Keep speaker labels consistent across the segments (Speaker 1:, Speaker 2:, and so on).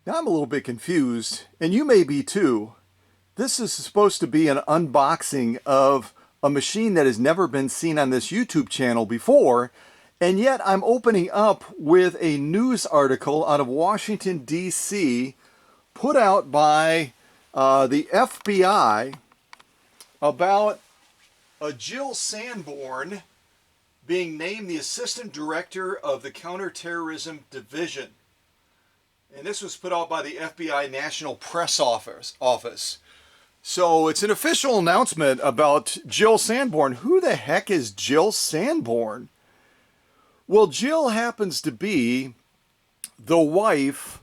Speaker 1: Now I'm a little bit confused, and you may be too. This is supposed to be an unboxing of a machine that has never been seen on this YouTube channel before, and yet I'm opening up with a news article out of Washington, D.C., put out by the FBI about a Jill Sanborn being named the Assistant Director of the Counterterrorism Division. And this was put out by the FBI National Press Office. So it's an official announcement about Jill Sanborn. Who the heck is Jill Sanborn? Well, Jill happens to be the wife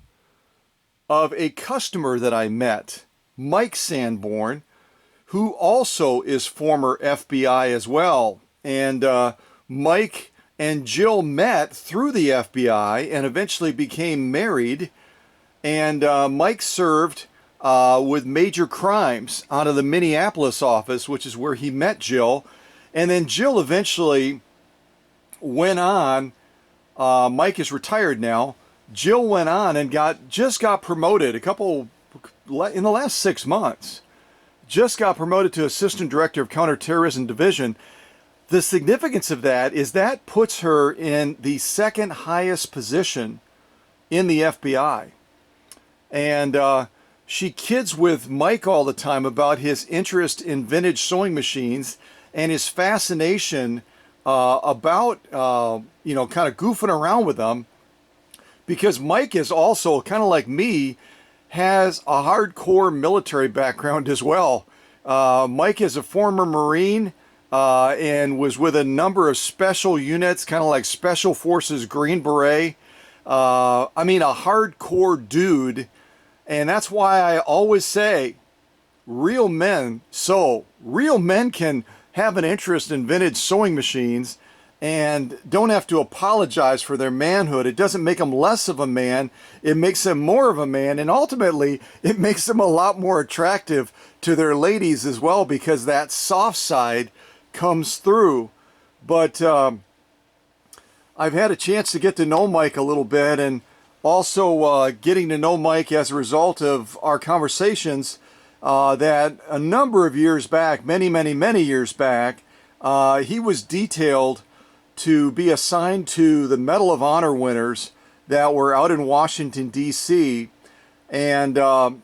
Speaker 1: of a customer that I met, Mike Sanborn, who also is former FBI as well. And Mike and Jill met through the FBI and eventually became married. And Mike served with major crimes out of the Minneapolis office, which is where he met Jill. And then Jill eventually went on. Mike is retired now. Jill went on and just got promoted in the last 6 months. Just got promoted to Assistant Director of Counterterrorism Division. The significance of that is that puts her in the second highest position in the FBI. And she kids with Mike all the time about his interest in vintage sewing machines and his fascination about, kind of goofing around with them. Because Mike is also, kind of like me, has a hardcore military background as well. Mike is a former Marine and was with a number of special units, kind of like Special Forces Green Beret. A hardcore dude. And that's why I always say real men sew. Real men can have an interest in vintage sewing machines and don't have to apologize for their manhood. It doesn't make them less of a man. It makes them more of a man. And ultimately, it makes them a lot more attractive to their ladies as well, because that soft side comes through. But I've had a chance to get to know Mike a little bit, and also getting to know Mike as a result of our conversations that a number of years back, many years back, he was detailed to be assigned to the Medal of Honor winners that were out in Washington, D.C., and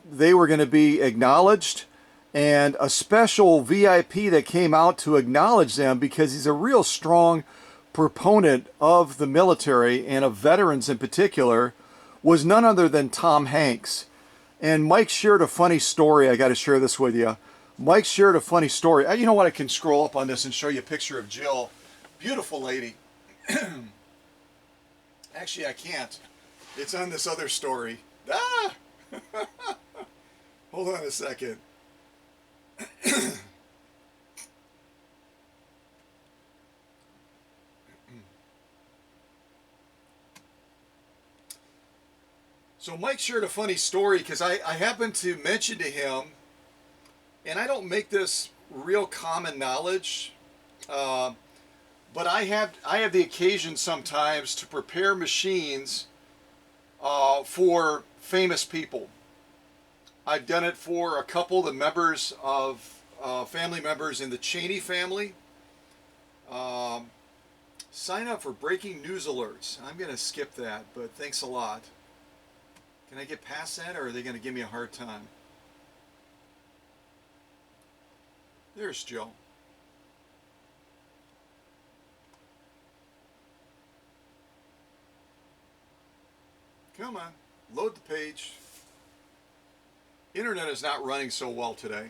Speaker 1: they were going to be acknowledged, and a special VIP that came out to acknowledge them, because he's a real strong proponent of the military and of veterans in particular, was none other than Tom Hanks. And Mike shared a funny story. I got to share this with you. Mike shared a funny story. You know what? I can scroll up on this and show you a picture of Jill. Beautiful lady. Actually, I can't. It's on this other story. Ah! Hold on a second. So Mike shared a funny story because I happened to mention to him, and I don't make this real common knowledge, but I have the occasion sometimes to prepare machines for famous people. I've done it for a couple of the members of family members in the Cheney family. Sign up for breaking news alerts. I'm going to skip that, but thanks a lot. Can I get past that, or are they going to give me a hard time? There's Joe. Come on, load the page. Internet is not running so well today.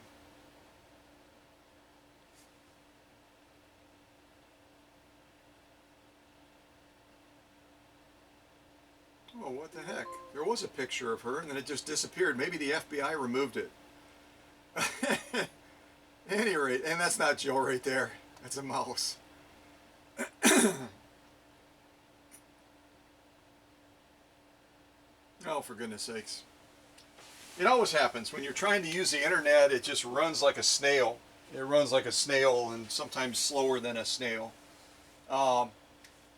Speaker 1: Oh, what the heck? There was a picture of her and then it just disappeared. Maybe the FBI removed it. At any rate, and that's not Joe right there. That's a mouse. Oh, for goodness sakes. It always happens. When you're trying to use the internet, it just runs like a snail. It runs like a snail, and sometimes slower than a snail. But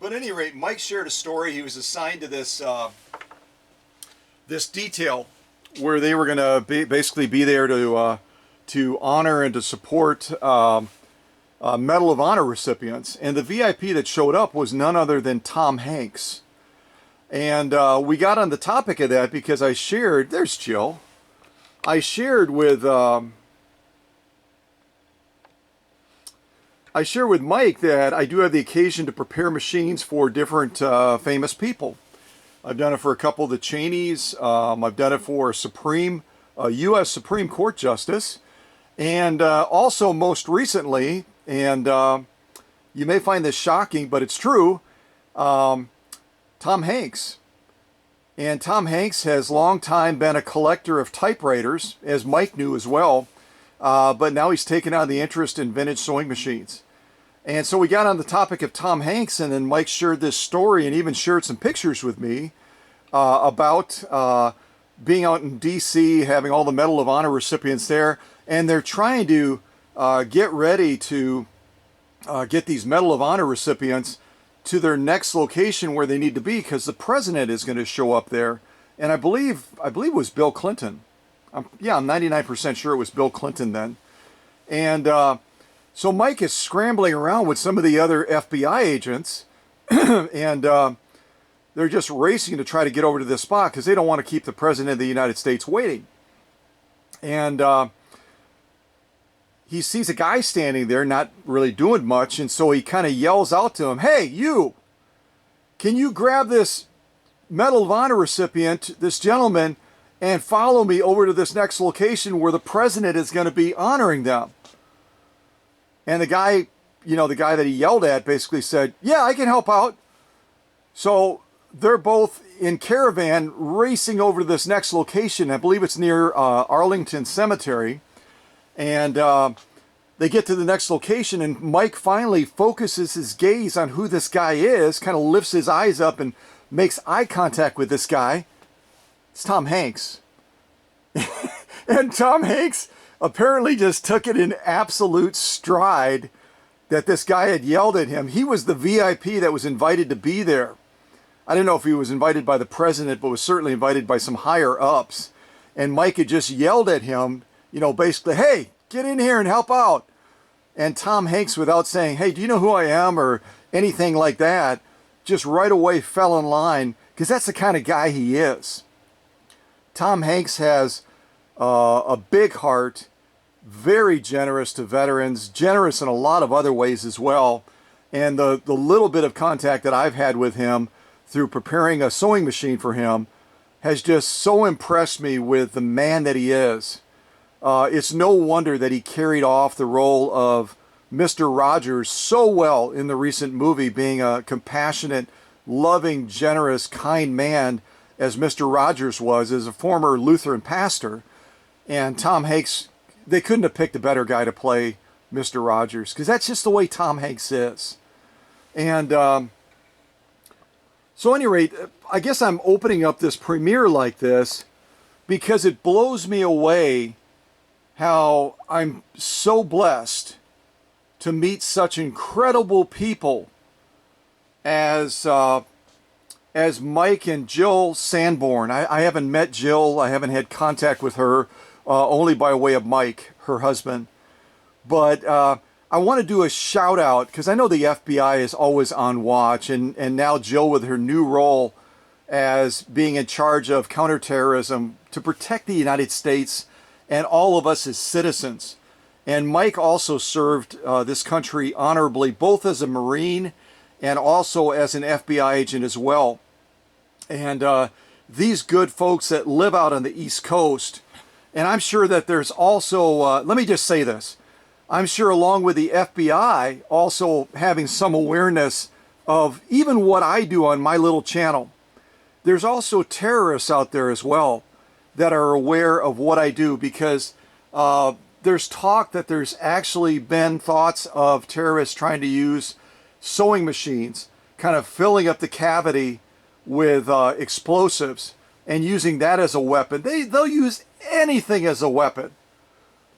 Speaker 1: at any rate, Mike shared a story. He was assigned to this this detail where they were going to basically be there to honor and to support Medal of Honor recipients. And the VIP that showed up was none other than Tom Hanks. And we got on the topic of that because I shared, there's Jill, I shared with Mike that I do have the occasion to prepare machines for different famous people. I've done it for a couple of the Cheneys. I've done it for a U.S. Supreme Court Justice. And also most recently, and you may find this shocking, but it's true, Tom Hanks. And Tom Hanks has long time been a collector of typewriters, as Mike knew as well. But now he's taken on the interest in vintage sewing machines. And so we got on the topic of Tom Hanks, and then Mike shared this story and even shared some pictures with me about being out in D.C., having all the Medal of Honor recipients there, and they're trying to get ready to get these Medal of Honor recipients to their next location where they need to be, because the president is going to show up there. And I believe it was Bill Clinton. I'm 99% sure it was Bill Clinton then. And so Mike is scrambling around with some of the other FBI agents, and they're just racing to try to get over to this spot because they don't want to keep the president of the United States waiting. And he sees a guy standing there not really doing much, and so he kind of yells out to him, "Hey, you, can you grab this Medal of Honor recipient, this gentleman, and follow me over to this next location where the president is going to be honoring them?" And the guy, the guy that he yelled at basically said, "Yeah, I can help out." So they're both in caravan racing over to this next location. I believe it's near Arlington Cemetery. And they get to the next location, and Mike finally focuses his gaze on who this guy is, kind of lifts his eyes up and makes eye contact with this guy. It's Tom Hanks. And Tom Hanks apparently just took it in absolute stride that this guy had yelled at him. He was the VIP that was invited to be there. I don't know if he was invited by the president, but was certainly invited by some higher ups. And Mike had just yelled at him, basically, "Hey, get in here and help out." And Tom Hanks, without saying, "Hey, do you know who I am?" or anything like that, just right away fell in line, because that's the kind of guy he is. Tom Hanks has a big heart, very generous to veterans, generous in a lot of other ways as well. And the little bit of contact that I've had with him through preparing a sewing machine for him has just so impressed me with the man that he is. It's no wonder that he carried off the role of Mr. Rogers so well in the recent movie, being a compassionate, loving, generous, kind man as Mr. Rogers was as a former Lutheran pastor. And Tom Hanks, they couldn't have picked a better guy to play Mr. Rogers, because that's just the way Tom Hanks is. And so at any rate, I guess I'm opening up this premiere like this because it blows me away how I'm so blessed to meet such incredible people as Mike and Jill Sanborn. I haven't met Jill. I haven't had contact with her, only by way of Mike, her husband. But I want to do a shout out, because I know the FBI is always on watch, and now Jill with her new role as being in charge of counterterrorism to protect the United States and all of us as citizens. And Mike also served this country honorably, both as a Marine and also as an FBI agent as well. And these good folks that live out on the East Coast, and I'm sure that there's also, let me just say this, I'm sure along with the FBI also having some awareness of even what I do on my little channel. There's also terrorists out there as well that are aware of what I do, because there's talk that there's actually been thoughts of terrorists trying to use sewing machines, kind of filling up the cavity with explosives and using that as a weapon. They'll use anything as a weapon.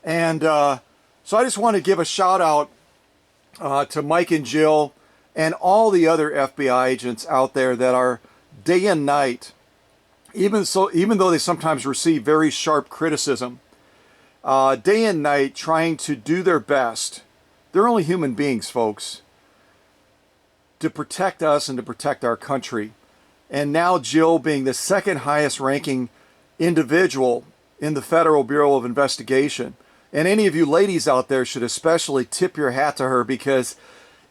Speaker 1: And so I just want to give a shout out to Mike and Jill and all the other FBI agents out there that are day and night even though they sometimes receive very sharp criticism, day and night trying to do their best. They're only human beings, folks, to protect us and to protect our country. And now Jill being the second highest ranking individual in the Federal Bureau of Investigation. And any of you ladies out there should especially tip your hat to her, because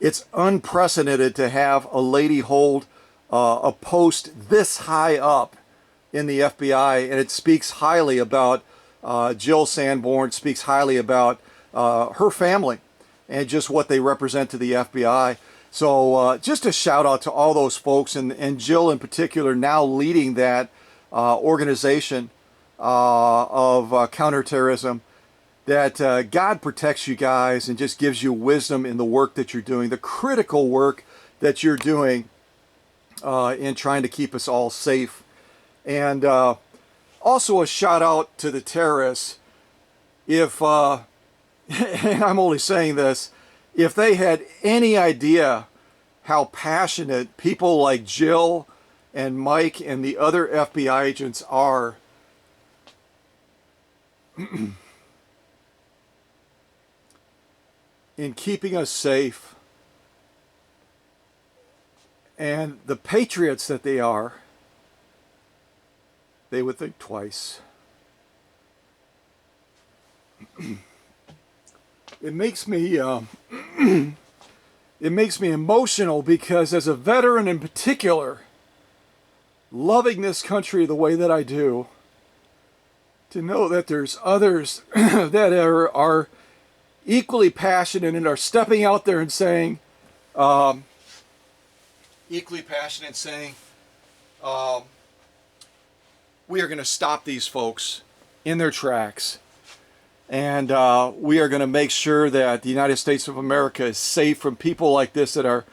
Speaker 1: it's unprecedented to have a lady hold a post this high up in the FBI. And it speaks highly about Jill Sanborn, speaks highly about her family and just what they represent to the FBI. So just a shout out to all those folks, and Jill in particular, now leading that organization of counterterrorism, that God protects you guys and just gives you wisdom in the work that you're doing, the critical work that you're doing in trying to keep us all safe. And also a shout out to the terrorists. If, and I'm only saying this, if they had any idea how passionate people like Jill and Mike and the other FBI agents are in keeping us safe, and the patriots that they are, they would think twice. It makes me it makes me emotional, because as a veteran in particular, loving this country the way that I do, to know that there's others that are equally passionate and are stepping out there and saying, equally passionate, saying, we are going to stop these folks in their tracks. And we are going to make sure that the United States of America is safe from people like this that are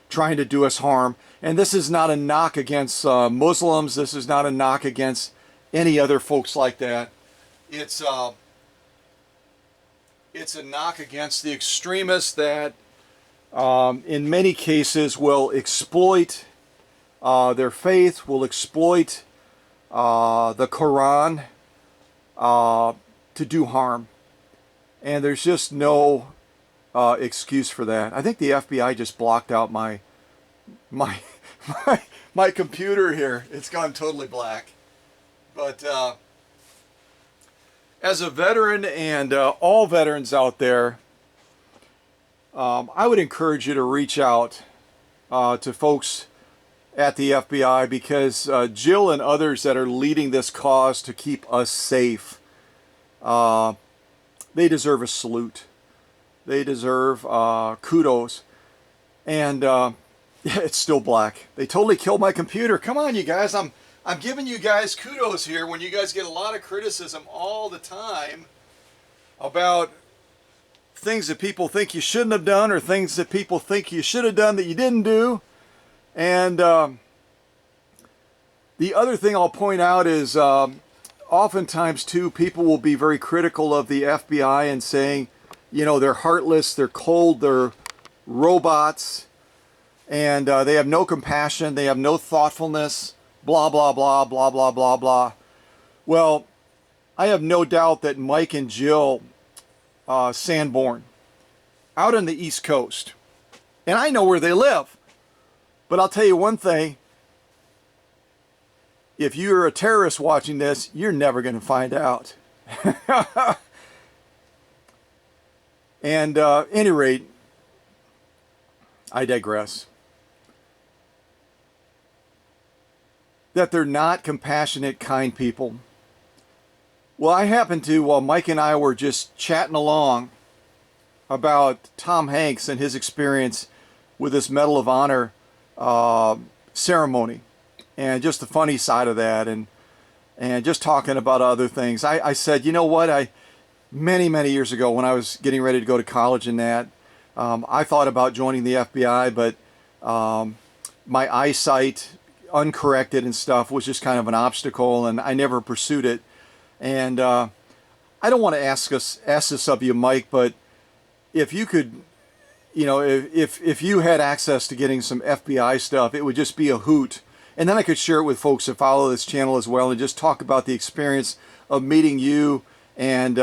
Speaker 1: trying to do us harm. And this is not a knock against Muslims. This is not a knock against any other folks like that. It's a knock against the extremists that in many cases will exploit their faith, will exploit the Quran to do harm. And there's just no excuse for that. I think the FBI just blocked out my computer here. It's gone totally black. But as a veteran, and all veterans out there, I would encourage you to reach out to folks at the FBI, because Jill and others that are leading this cause to keep us safe, they deserve a salute. They deserve kudos. And it's still black. They totally killed my computer. Come on, you guys. I'm giving you guys kudos here when you guys get a lot of criticism all the time about things that people think you shouldn't have done, or things that people think you should have done that you didn't do. And the other thing I'll point out is oftentimes too, people will be very critical of the FBI and saying, you know, they're heartless, they're cold, they're robots, and they have no compassion, they have no thoughtfulness, blah, blah, blah, blah, blah, blah, blah. Well, I have no doubt that Mike and Jill Sanborn, out on the East Coast, and I know where they live, but I'll tell you one thing, if you're a terrorist watching this, you're never going to find out. And at any rate, I digress. That they're not compassionate, kind people. Well, I happened to, while Mike and I were just chatting along about Tom Hanks and his experience with this Medal of Honor ceremony, and just the funny side of that, and just talking about other things, I said, you know what, many years ago when I was getting ready to go to college and that, I thought about joining the FBI, but my eyesight, uncorrected and stuff, was just kind of an obstacle, and I never pursued it. And I don't want to ask this of you, Mike, but if you could, you know, if you had access to getting some FBI stuff, it would just be a hoot. And then I could share it with folks that follow this channel as well, and just talk about the experience of meeting you and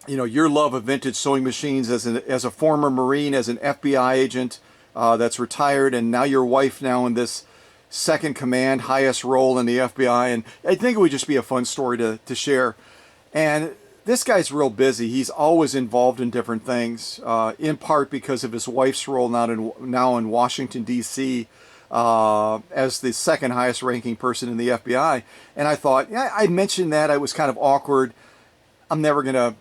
Speaker 1: your love of vintage sewing machines as a former Marine, as an FBI agent that's retired, and now your wife now in this second command, highest role in the FBI. And I think it would just be a fun story to share. And this guy's real busy. He's always involved in different things, in part because of his wife's role now in Washington, D.C., as the second highest ranking person in the FBI. And I thought, yeah, I mentioned that. I was kind of awkward. I'm never gonna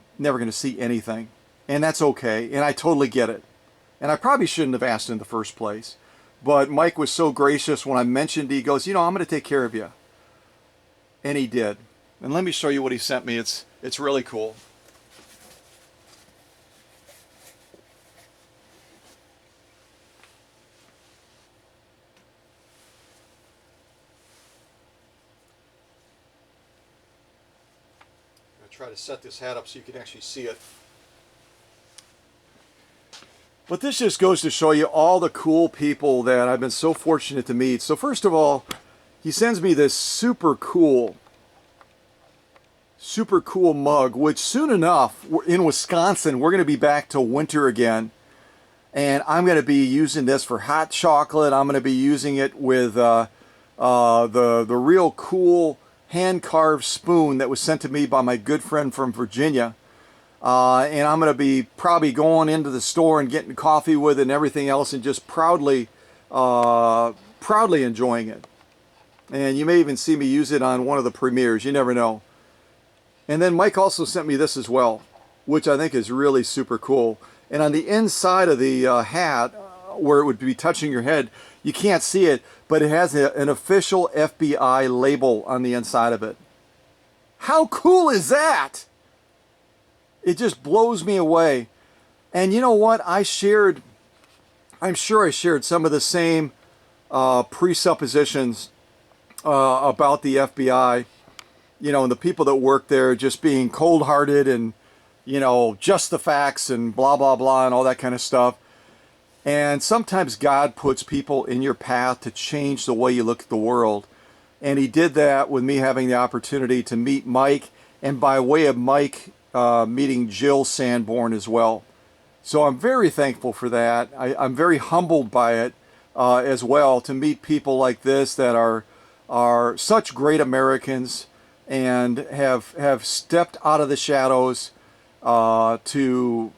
Speaker 1: see anything. And that's okay. And I totally get it. And I probably shouldn't have asked in the first place. But Mike was so gracious when I mentioned, he goes, I'm going to take care of you. And he did. And let me show you what he sent me. It's really cool. I'm going to try to set this hat up so you can actually see it. But this just goes to show you all the cool people that I've been so fortunate to meet. So first of all, he sends me this super cool mug, which soon enough, in Wisconsin, we're going to be back to winter again. And I'm going to be using this for hot chocolate. I'm going to be using it with the real cool hand-carved spoon that was sent to me by my good friend from Virginia. And I'm going to be probably going into the store and getting coffee with it and everything else, and just proudly enjoying it. And you may even see me use it on one of the premieres. You never know. And then Mike also sent me this as well, which I think is really super cool. And on the inside of the hat, where it would be touching your head, you can't see it, but it has an official FBI label on the inside of it. How cool is that? It just blows me away. And you know what? I'm sure I shared some of the same presuppositions about the FBI, and the people that work there just being cold-hearted and, just the facts and blah, blah, blah, and all that kind of stuff. And sometimes God puts people in your path to change the way you look at the world. And he did that with me having the opportunity to meet Mike, and by way of Mike, meeting Jill Sanborn as well. So I'm very thankful for that. I'm very humbled by it as well, to meet people like this that are such great Americans and have stepped out of the shadows to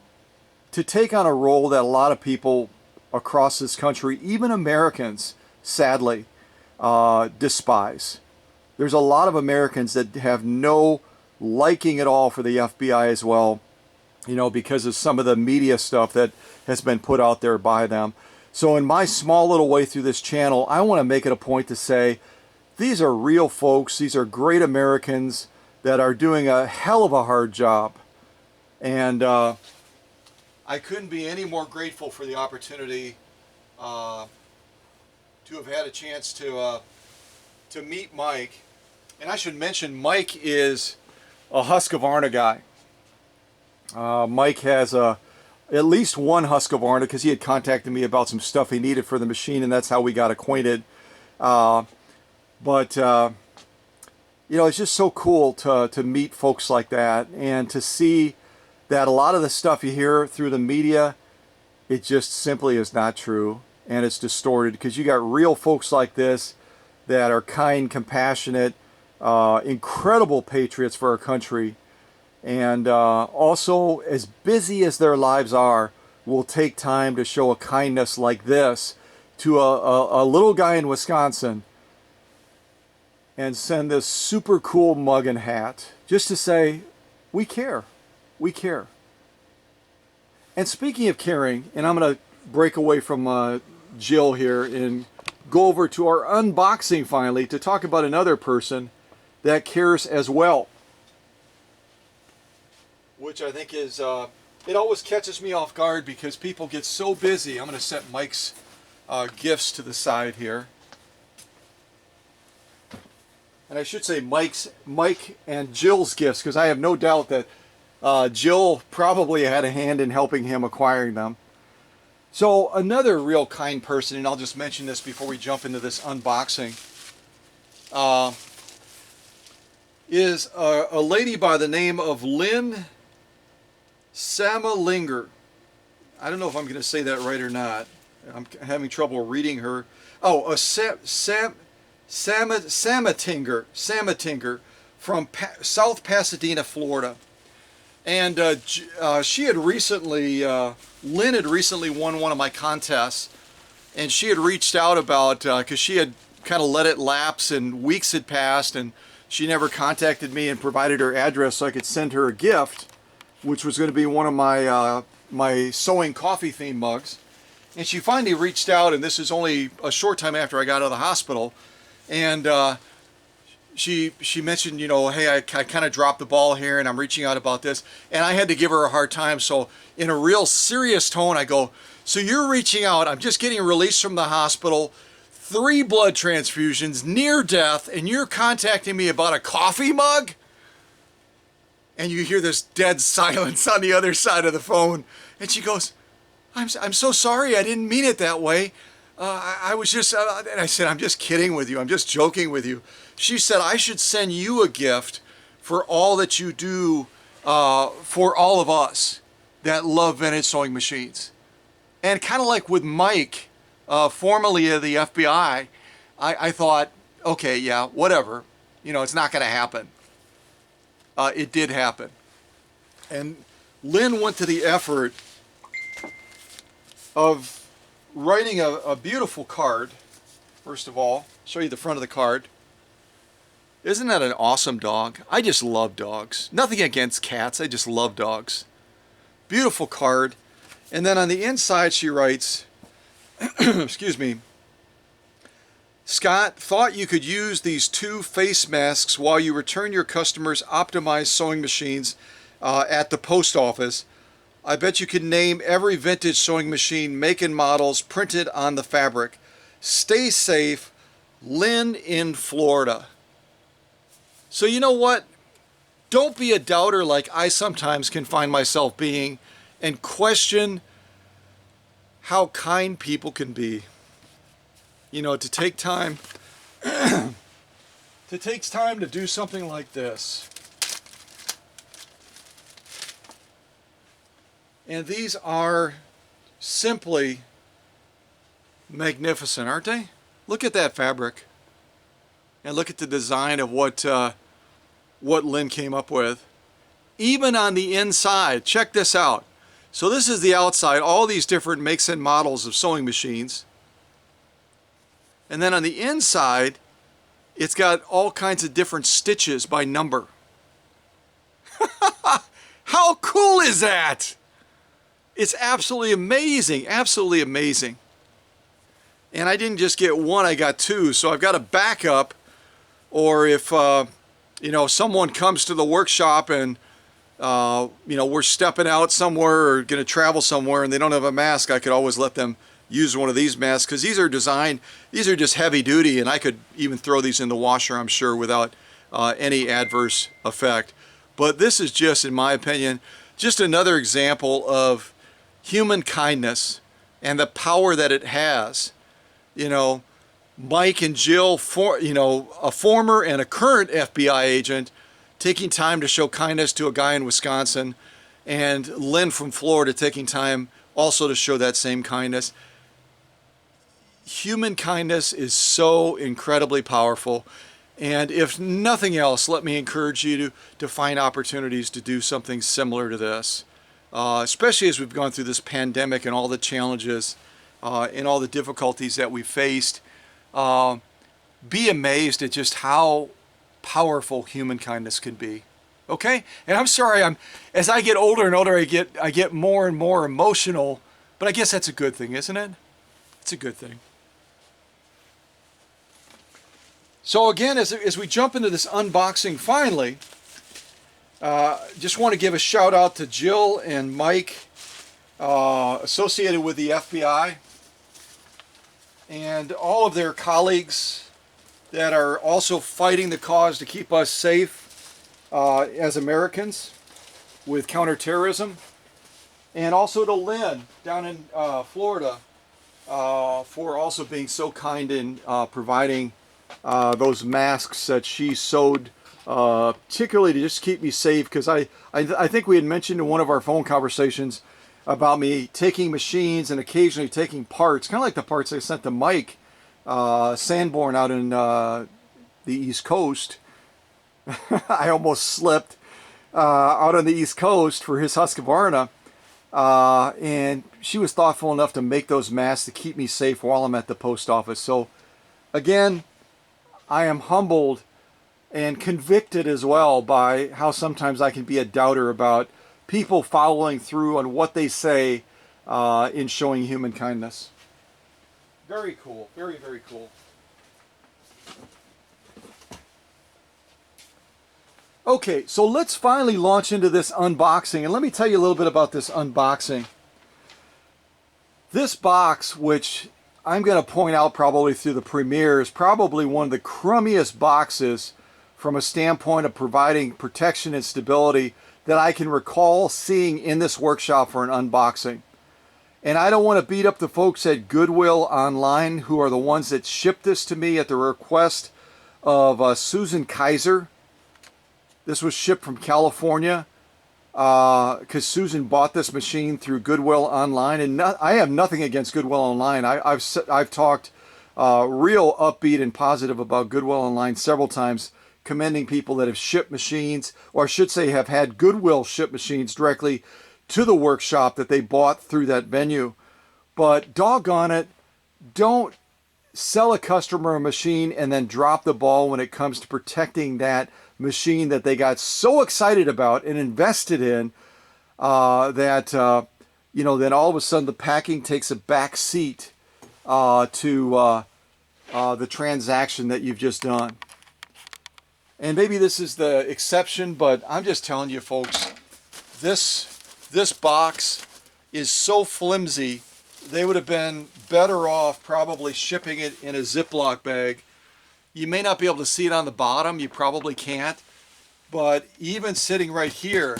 Speaker 1: take on a role that a lot of people across this country, even Americans, sadly, despise. There's a lot of Americans that have no liking at all for the FBI as well, because of some of the media stuff that has been put out there by them. So in my small little way through this channel, I want to make it a point to say, these are real folks. These are great Americans that are doing a hell of a hard job. And I couldn't be any more grateful for the opportunity to have had a chance to meet Mike. And I should mention, Mike is a Husqvarna guy. Mike has at least one Husqvarna, because he had contacted me about some stuff he needed for the machine, and that's how we got acquainted. But it's just so cool to meet folks like that, and to see that a lot of the stuff you hear through the media, it just simply is not true, and it's distorted, because you got real folks like this that are kind, compassionate, incredible patriots for our country, and also, as busy as their lives are, will take time to show a kindness like this to a little guy in Wisconsin, and send this super cool mug and hat just to say, we care. We care. And speaking of caring, and I'm going to break away from Jill here and go over to our unboxing finally to talk about another person that cares as well, which I think is, it always catches me off guard because people get so busy. I'm going to set Mike's gifts to the side here. And I should say Mike and Jill's gifts, because I have no doubt that Jill probably had a hand in helping him acquiring them. So another real kind person, and I'll just mention this before we jump into this unboxing. uh, is a lady by the name of Lynn Samalinger. I don't know if I'm going to say that right or not. I'm having trouble reading her. Oh, a Samatinger from South Pasadena, Florida. And she had recently, Lynn had recently won one of my contests, and she had reached out about, because she had kind of let it lapse and weeks had passed, and she never contacted me and provided her address so I could send her a gift, which was going to be one of my my sewing coffee theme mugs. And she finally reached out, and this is only a short time after I got out of the hospital, and she mentioned, you know, hey, I kind of dropped the ball here and I'm reaching out about this, and I had to give her a hard time. So in a real serious tone, I go, so you're reaching out, I'm just getting released from the hospital, 3 blood transfusions, near death, and you're contacting me about a coffee mug? And you hear this dead silence on the other side of the phone, and she goes, I'm so sorry, I didn't mean it that way. I was just, and I said, I'm just kidding with you, I'm just joking with you. She said, I should send you a gift for all that you do for all of us that love vintage sewing machines. And kind of like with Mike, formerly of the FBI, I thought, okay, yeah, whatever. You know, it's not going to happen. It did happen. And Lynn went to the effort of writing a beautiful card. First of all, show you the front of the card. Isn't that an awesome dog? I just love dogs. Nothing against cats, I just love dogs. Beautiful card. And then on the inside she writes, excuse me, Scott, thought you could use these 2 face masks while you return your customers' optimized sewing machines at the post office. I bet you could name every vintage sewing machine, make and models printed on the fabric. Stay safe, Lynn in Florida. So you know what? Don't be a doubter like I sometimes can find myself being, and question how kind people can be. You know, to take time to do something like this. And these are simply magnificent, aren't they? Look at that fabric. And look at the design of what Lynn came up with. Even on the inside, check this out. So this is the outside, all these different makes and models of sewing machines. And then on the inside, it's got all kinds of different stitches by number. How cool is that? It's absolutely amazing, absolutely amazing. And I didn't just get 1, I got 2, so I've got a backup. Or if you know, someone comes to the workshop and you know, we're stepping out somewhere or going to travel somewhere and they don't have a mask, I could always let them use one of these masks, because these are designed, these are just heavy duty, and I could even throw these in the washer, I'm sure, without any adverse effect. But this is just, in my opinion, just another example of human kindness and the power that it has. You know, Mike and Jill, you know, a former and a current FBI agent, taking time to show kindness to a guy in Wisconsin, and Lynn from Florida taking time also to show that same kindness. Human kindness is so incredibly powerful, and if nothing else, let me encourage you to find opportunities to do something similar to this, especially as we've gone through this pandemic and all the challenges and all the difficulties that we faced. Be amazed at just how powerful human kindness can be. Okay? And I'm sorry, as I get older and older, I get more and more emotional, but I guess that's a good thing, isn't it? It's a good thing. So again, as we jump into this unboxing finally, just want to give a shout out to Jill and Mike, associated with the FBI, and all of their colleagues that are also fighting the cause to keep us safe as Americans with counterterrorism. And also to Lynn down in Florida for also being so kind in providing those masks that she sewed, particularly to just keep me safe, because I think we had mentioned in one of our phone conversations about me taking machines and occasionally taking parts, kind of like the parts I sent to Mike Sanborn out in the East Coast. I almost slipped out on the East Coast for his Husqvarna. And she was thoughtful enough to make those masks to keep me safe while I'm at the post office. So again, I am humbled and convicted as well by how sometimes I can be a doubter about people following through on what they say in showing human kindness. Very cool. Very, very cool. Okay, so let's finally launch into this unboxing, and let me tell you a little bit about this unboxing. This box, which I'm going to point out probably through the premiere, is probably one of the crummiest boxes from a standpoint of providing protection and stability that I can recall seeing in this workshop for an unboxing. And I don't want to beat up the folks at Goodwill online, who are the ones that shipped this to me at the request of Susan Kaiser. This was shipped from California because Susan bought this machine through Goodwill online, and I have nothing against Goodwill online. I've talked real upbeat and positive about Goodwill online several times, commending people that have shipped machines, or I should say have had Goodwill ship machines directly to the workshop that they bought through that venue. But doggone it, don't sell a customer a machine and then drop the ball when it comes to protecting that machine that they got so excited about and invested in that you know, then all of a sudden the packing takes a back seat to the transaction that you've just done. And maybe this is the exception, but I'm just telling you folks, this box is so flimsy, they would have been better off probably shipping it in a Ziploc bag. You may not be able to see it on the bottom, you probably can't, but even sitting right here,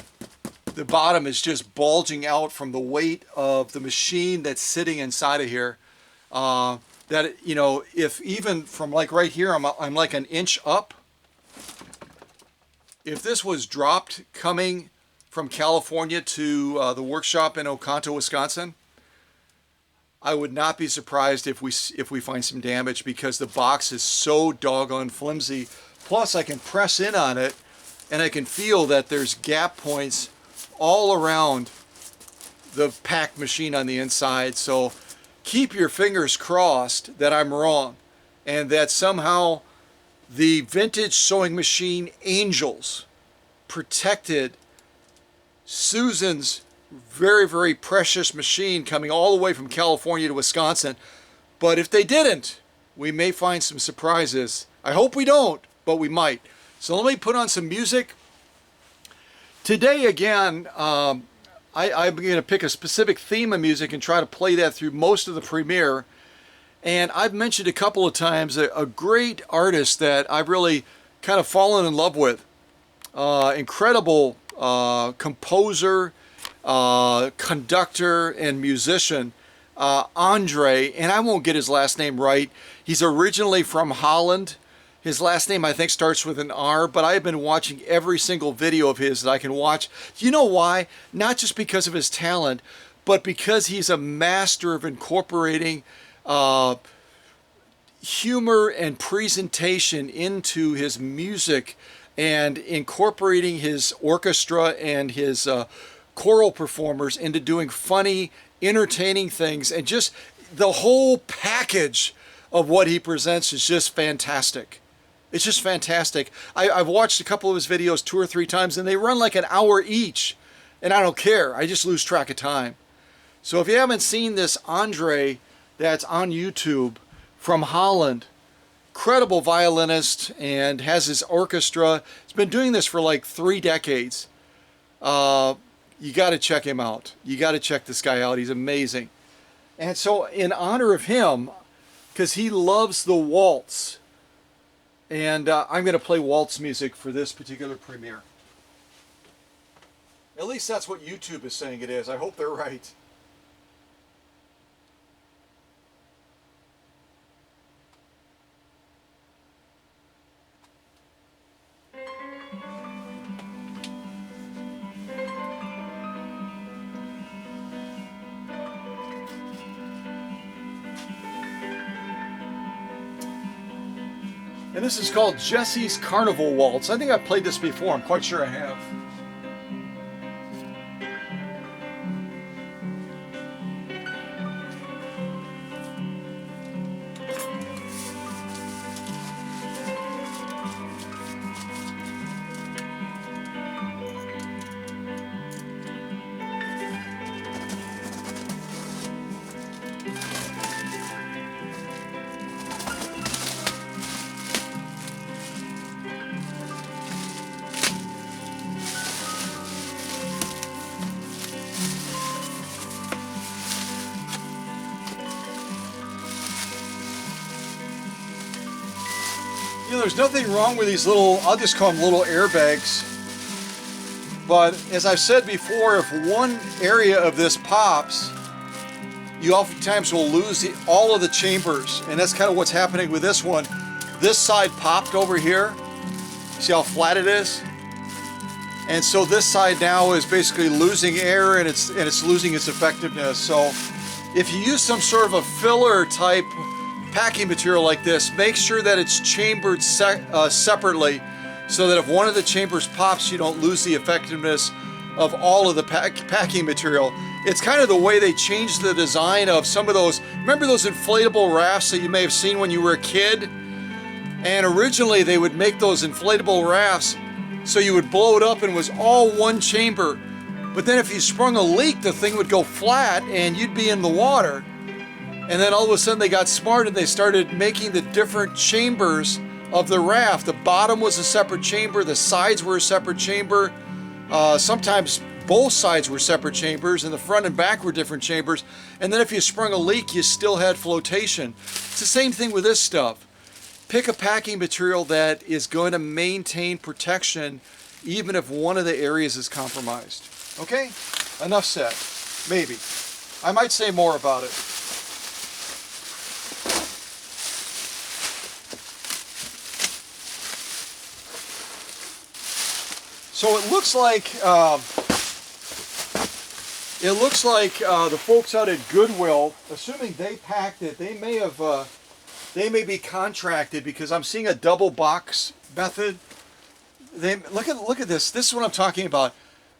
Speaker 1: the bottom is just bulging out from the weight of the machine that's sitting inside of here. That, you know, if even from like right here, I'm like an inch up. If this was dropped coming from California to the workshop in Oconto, Wisconsin, I would not be surprised if we find some damage, because the box is so doggone flimsy. Plus, I can press in on it, and I can feel that there's gap points all around the packed machine on the inside. So keep your fingers crossed that I'm wrong, and that somehow the vintage sewing machine angels protected Susan's very, very precious machine coming all the way from California to Wisconsin. But if they didn't, we may find some surprises. I hope we don't, but we might. So let me put on some music. Today, again, I'm going to pick a specific theme of music and try to play that through most of the premiere. And I've mentioned a couple of times a great artist that I've really kind of fallen in love with. Incredible composer, conductor, and musician, Andre, and I won't get his last name right. He's originally from Holland. His last name, I think, starts with an R, but I have been watching every single video of his that I can watch. Do you know why? Not just because of his talent, but because he's a master of incorporating humor and presentation into his music, and incorporating his orchestra and his choral performers into doing funny, entertaining things, and just the whole package of what he presents is just fantastic. It's just fantastic. I've watched a couple of his videos 2 or 3 times, and they run like an hour each, and I don't care. I just lose track of time. So if you haven't seen this Andre that's on YouTube from Holland, incredible violinist and has his orchestra. He's been doing this for like 3 decades. You got to check him out. You got to check this guy out. He's amazing. And so in honor of him, because he loves the waltz, and I'm going to play waltz music for this particular premiere. At least that's what YouTube is saying it is. I hope they're right. And this is called Jesse's Carnival Waltz. I think I've played this before. I'm quite sure I have. You know, there's nothing wrong with these little, I'll just call them little airbags. But as I've said before, if one area of this pops, you oftentimes will lose all of the chambers. And that's kind of what's happening with this one. This side popped over here. See how flat it is? And so this side now is basically losing air and it's losing its effectiveness. So if you use some sort of a filler type packing material like this, make sure that it's chambered separately so that if one of the chambers pops, you don't lose the effectiveness of all of the packing material. It's kind of the way they changed the design of some of those. Remember those inflatable rafts that you may have seen when you were a kid? And originally they would make those inflatable rafts so you would blow it up and it was all one chamber. But then if you sprung a leak, the thing would go flat and you'd be in the water. And then all of a sudden they got smart and they started making the different chambers of the raft. The bottom was a separate chamber, the sides were a separate chamber. Sometimes both sides were separate chambers and the front and back were different chambers. And then if you sprung a leak, you still had flotation. It's the same thing with this stuff. Pick a packing material that is going to maintain protection even if one of the areas is compromised. Okay? Enough said. Maybe. I might say more about it. So it looks like the folks out at Goodwill, assuming they packed it, they may be contracted because I'm seeing a double box method. Look at this. This is what I'm talking about.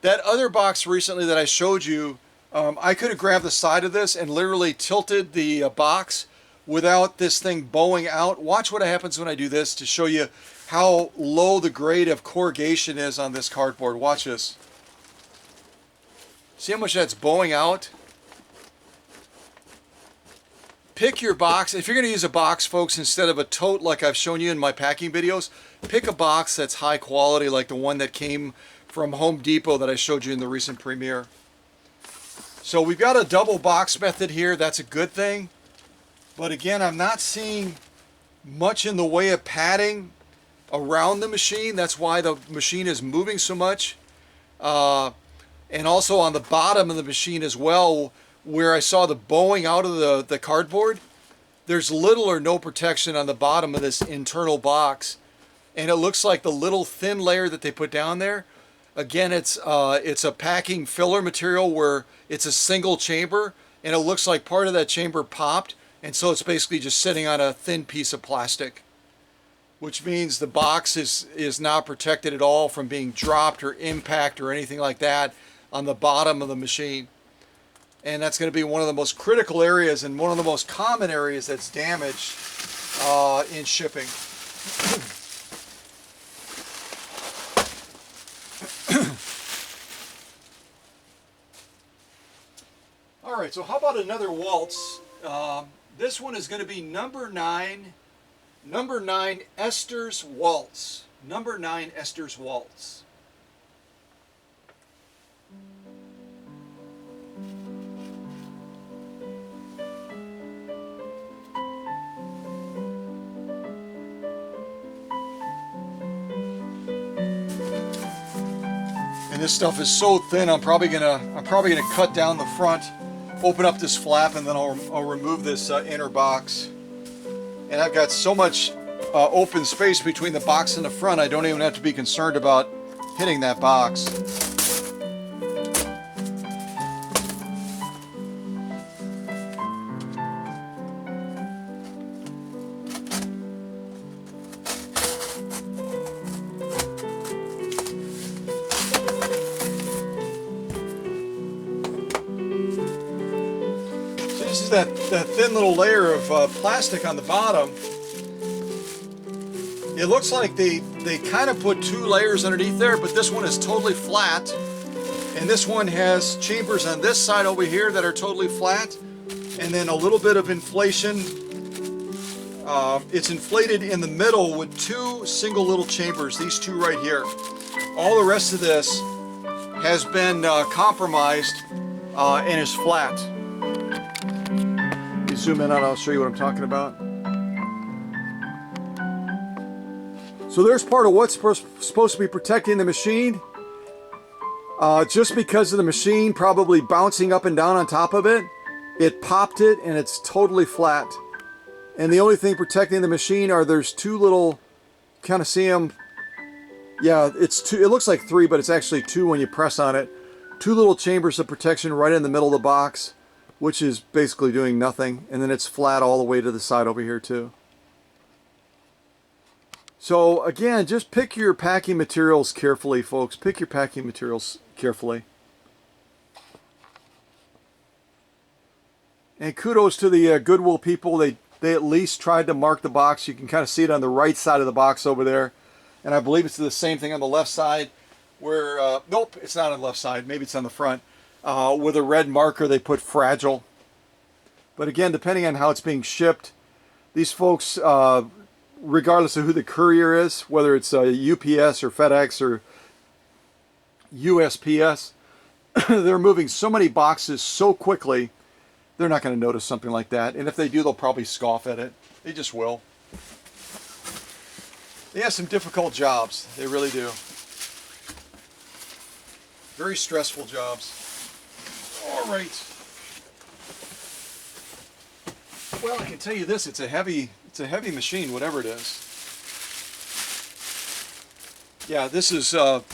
Speaker 1: That other box recently that I showed you, I could have grabbed the side of this and literally tilted the box without this thing bowing out. Watch what happens when I do this to show you how low the grade of corrugation is on this cardboard. Watch this. See how much that's bowing out? Pick your box. If you're going to use a box, folks, instead of a tote like I've shown you in my packing videos, pick a box that's high quality like the one that came from Home Depot that I showed you in the recent premiere. So we've got a double box method here. That's a good thing. But again, I'm not seeing much in the way of padding around the machine. That's why the machine is moving so much. And also on the bottom of the machine as well, where I saw the bowing out of the cardboard, there's little or no protection on the bottom of this internal box. And it looks like the little thin layer that they put down there, again, it's a packing filler material where it's a single chamber, and it looks like part of that chamber popped, and so it's basically just sitting on a thin piece of plastic, which means the box is not protected at all from being dropped or impact or anything like that on the bottom of the machine. And that's going to be one of the most critical areas and one of the most common areas that's damaged in shipping. All right, so how about another waltz? This one is going to be number 9 Esther's Waltz. Number 9 Esther's Waltz. And this stuff is so thin, I'm probably gonna cut down the front, open up this flap, and then I'll remove this inner box. And I've got so much open space between the box and the front, I don't even have to be concerned about hitting that box. is that thin little layer of plastic on the bottom. It looks like they kind of put 2 layers underneath there, but this one is totally flat. And this one has chambers on this side over here that are totally flat. And then a little bit of inflation. It's inflated in the middle with 2 single little chambers, these 2 right here. All the rest of this has been compromised and is flat. You zoom in on, I'll show you what I'm talking about. So there's part of what's supposed to be protecting the machine. Just because of the machine probably bouncing up and down on top of it, it popped it and it's totally flat. And the only thing protecting the machine are there's 2 little, kind of see them. Yeah, it's 2. It looks like 3, but it's actually 2 when you press on it. 2 little chambers of protection right in the middle of the box, which is basically doing nothing. And then it's flat all the way to the side over here too. So again, just pick your packing materials carefully, folks. Pick your packing materials carefully. And kudos to the Goodwill people. They at least tried to mark the box. You can kind of see it on the right side of the box over there. And I believe it's the same thing on the left side where, nope, it's not on the left side. Maybe it's on the front. With a red marker, they put fragile. But again, depending on how it's being shipped, these folks, regardless of who the courier is, whether it's UPS or FedEx or USPS, they're moving so many boxes so quickly, they're not going to notice something like that. And if they do, they'll probably scoff at it. They just will. They have some difficult jobs. They really do. Very stressful jobs. All right. Well, I can tell you this, it's a heavy machine, whatever it is. Yeah, this is, I've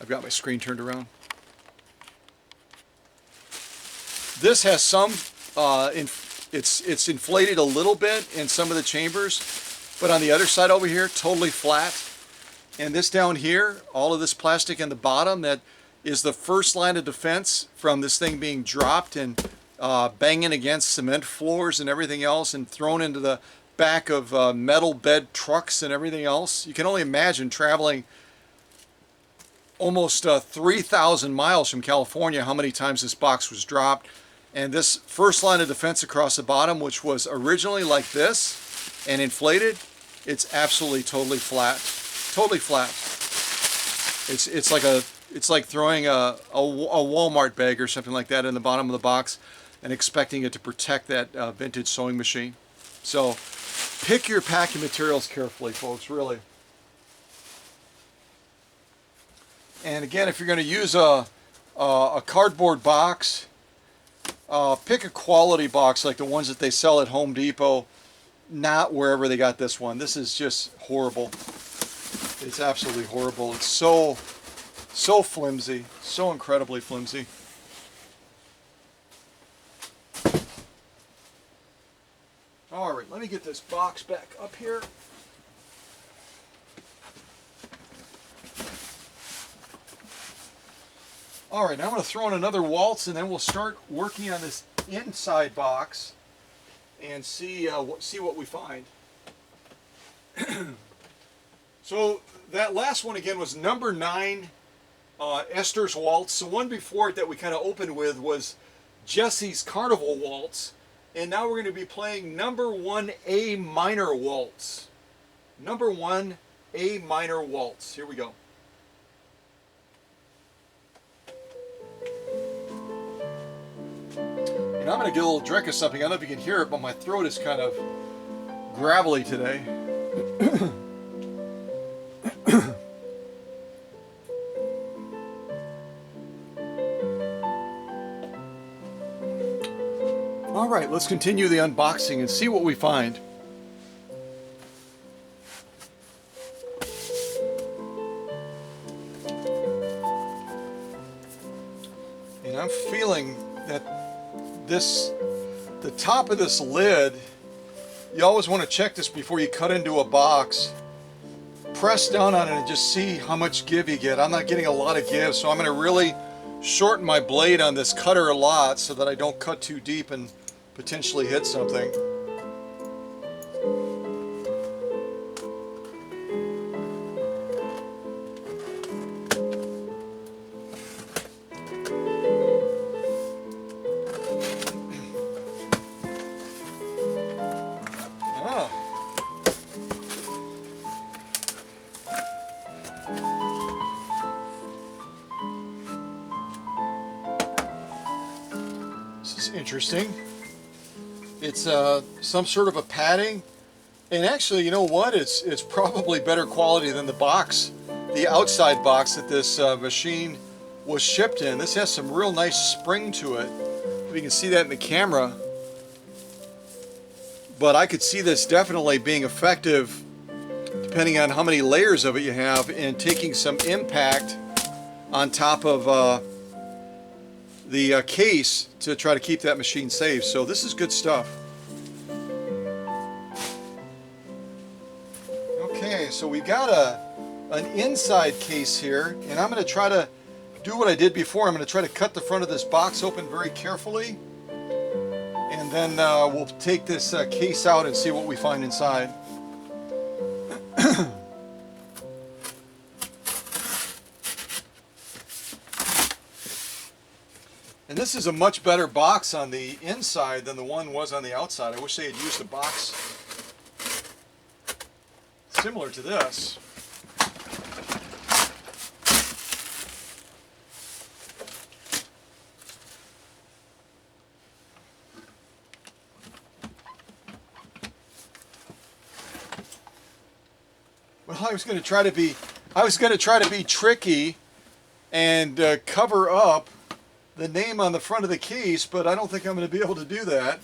Speaker 1: got my screen turned around. This has some, it's inflated a little bit in some of the chambers, but on the other side over here, totally flat. And this down here, all of this plastic in the bottom, that is the first line of defense from this thing being dropped and banging against cement floors and everything else and thrown into the back of metal bed trucks and everything else. You can only imagine traveling almost 3,000 miles from California how many times this box was dropped. And this first line of defense across the bottom, which was originally like this and inflated, it's absolutely totally flat. Totally flat. It's like throwing a Walmart bag or something like that in the bottom of the box and expecting it to protect that vintage sewing machine. So pick your packing materials carefully, folks, really. And again, if you're going to use a cardboard box, pick a quality box like the ones that they sell at Home Depot, not wherever they got this one. This is just horrible. It's absolutely horrible. It's so flimsy, so incredibly flimsy. All right, let me get this box back up here. All right, now I'm going to throw in another waltz, and then we'll start working on this inside box and see what we find. So that last one again was number 9, Esther's Waltz. The one before it that we kind of opened with was Jesse's Carnival Waltz, and now we're going to be playing number 1 A minor waltz. Number 1 A minor waltz. Here we go. And I'm going to get a little drink of something. I don't know if you can hear it, but my throat is kind of gravelly today. All right, let's continue the unboxing and see what we find. And I'm feeling that the top of this lid, you always want to check this before you cut into a box. Press down on it and just see how much give you get. I'm not getting a lot of give, so I'm going to really shorten my blade on this cutter a lot so that I don't cut too deep and potentially hit something. This is interesting. It's some sort of a padding, and actually, you know what? It's probably better quality than the box, the outside box that this machine was shipped in. This has some real nice spring to it. If you can see that in the camera. But I could see this definitely being effective, depending on how many layers of it you have, in taking some impact on top of the case to try to keep that machine safe. So this is good stuff. Okay, so we've got an inside case here, and I'm going to try to do what I did before. I'm going to try to cut the front of this box open very carefully, and then we'll take this case out and see what we find inside. And this is a much better box on the inside than the one was on the outside. I wish they had used a box similar to this. Well, I was going to try to be tricky and cover up the name on the front of the case, but I don't think I'm going to be able to do that.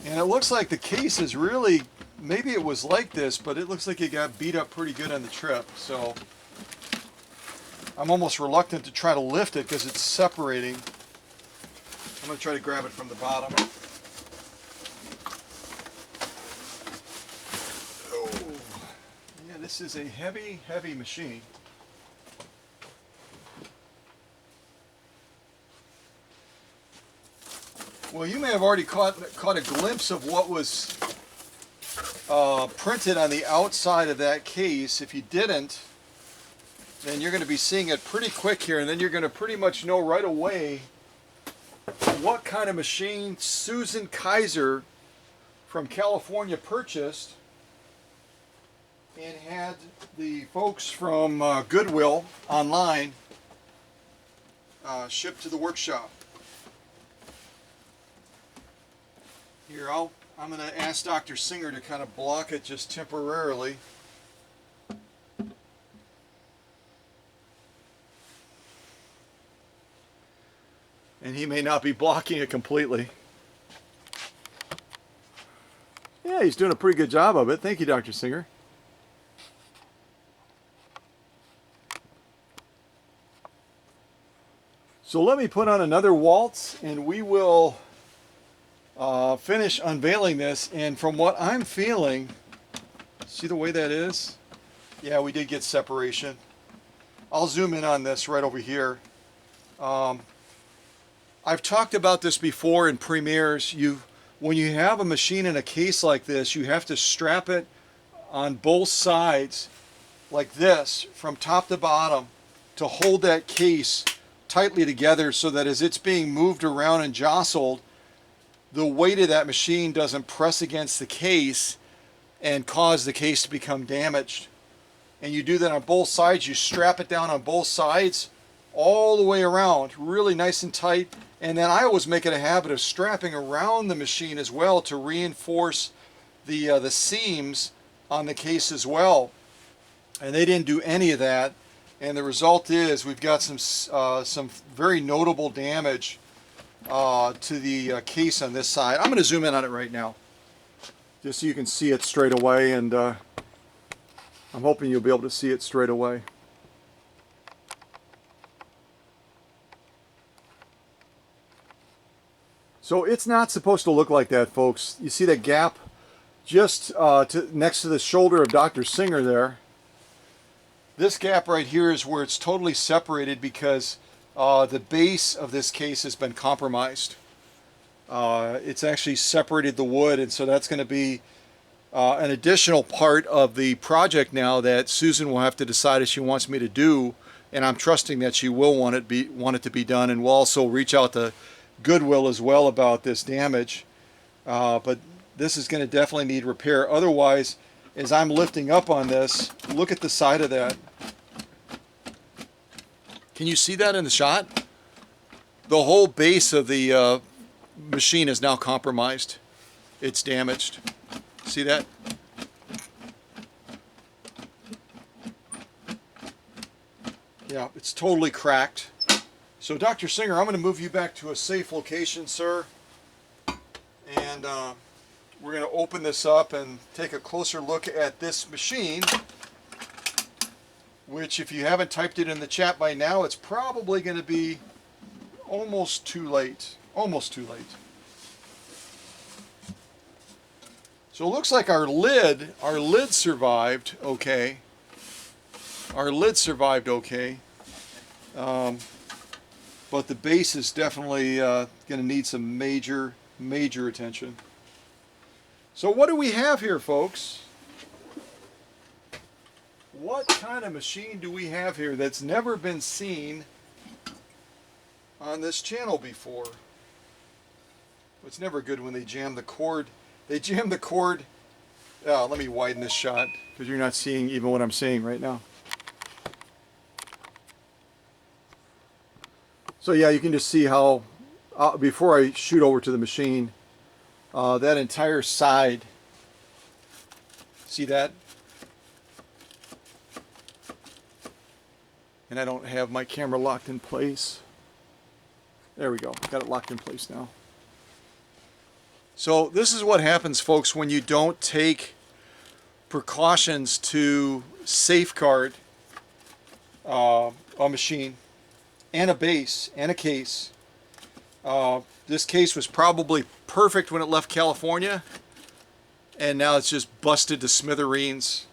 Speaker 1: And it looks like the case is really, maybe it was like this, but it looks like it got beat up pretty good on the trip. So I'm almost reluctant to try to lift it because it's separating. I'm going to try to grab it from the bottom. Oh, yeah, this is a heavy, heavy machine. Well, you may have already caught a glimpse of what was printed on the outside of that case. If you didn't, then you're going to be seeing it pretty quick here, and then you're going to pretty much know right away what kind of machine Susan Kaiser from California purchased and had the folks from Goodwill online shipped to the workshop. Here, I'm going to ask Dr. Singer to kind of block it just temporarily. And he may not be blocking it completely. Yeah, he's doing a pretty good job of it. Thank you, Dr. Singer. So let me put on another waltz and we will finish unveiling this. And from what I'm feeling, see the way that is? Yeah, we did get separation. I'll zoom in on this right over here. I've talked about this before in premieres. When you have a machine in a case like this, you have to strap it on both sides like this from top to bottom to hold that case tightly together so that as it's being moved around and jostled, the weight of that machine doesn't press against the case and cause the case to become damaged. And you do that on both sides. You strap it down on both sides all the way around, really nice and tight. And then I always make it a habit of strapping around the machine as well to reinforce the seams on the case as well. And they didn't do any of that. And the result is we've got some very notable damage to the case on this side. I'm going to zoom in on it right now, just so you can see it straight away, and I'm hoping you'll be able to see it straight away. So it's not supposed to look like that, folks. You see that gap just next to the shoulder of Dr. Singer there? This gap right here is where it's totally separated because the base of this case has been compromised. It's actually separated the wood, and so that's going to be an additional part of the project now that Susan will have to decide if she wants me to do, and I'm trusting that she will want it to be done, and we'll also reach out to Goodwill as well about this damage. But this is going to definitely need repair. Otherwise, as I'm lifting up on this, look at the side of that. Can you see that in the shot? The whole base of the machine is now compromised. It's damaged. See that? Yeah, it's totally cracked. So Dr. Singer, I'm going to move you back to a safe location, sir. And we're going to open this up and take a closer look at this machine, which, if you haven't typed it in the chat by now, it's probably going to be almost too late. Almost too late. So it looks like our lid survived okay. Our lid survived okay. But the base is definitely going to need some major attention. So what do we have here, folks? What kind of machine do we have here that's never been seen on this channel before? It's never good when they jam the cord. They jam the cord. Let me widen this shot because you're not seeing even what I'm saying right now. So yeah, you can just see how, before I shoot over to the machine, that entire side, see that? And I don't have my camera locked in place. There we go, got it locked in place now. So this is what happens, folks, when you don't take precautions to safeguard a machine and a base and a case. This case was probably perfect when it left California, and now it's just busted to smithereens.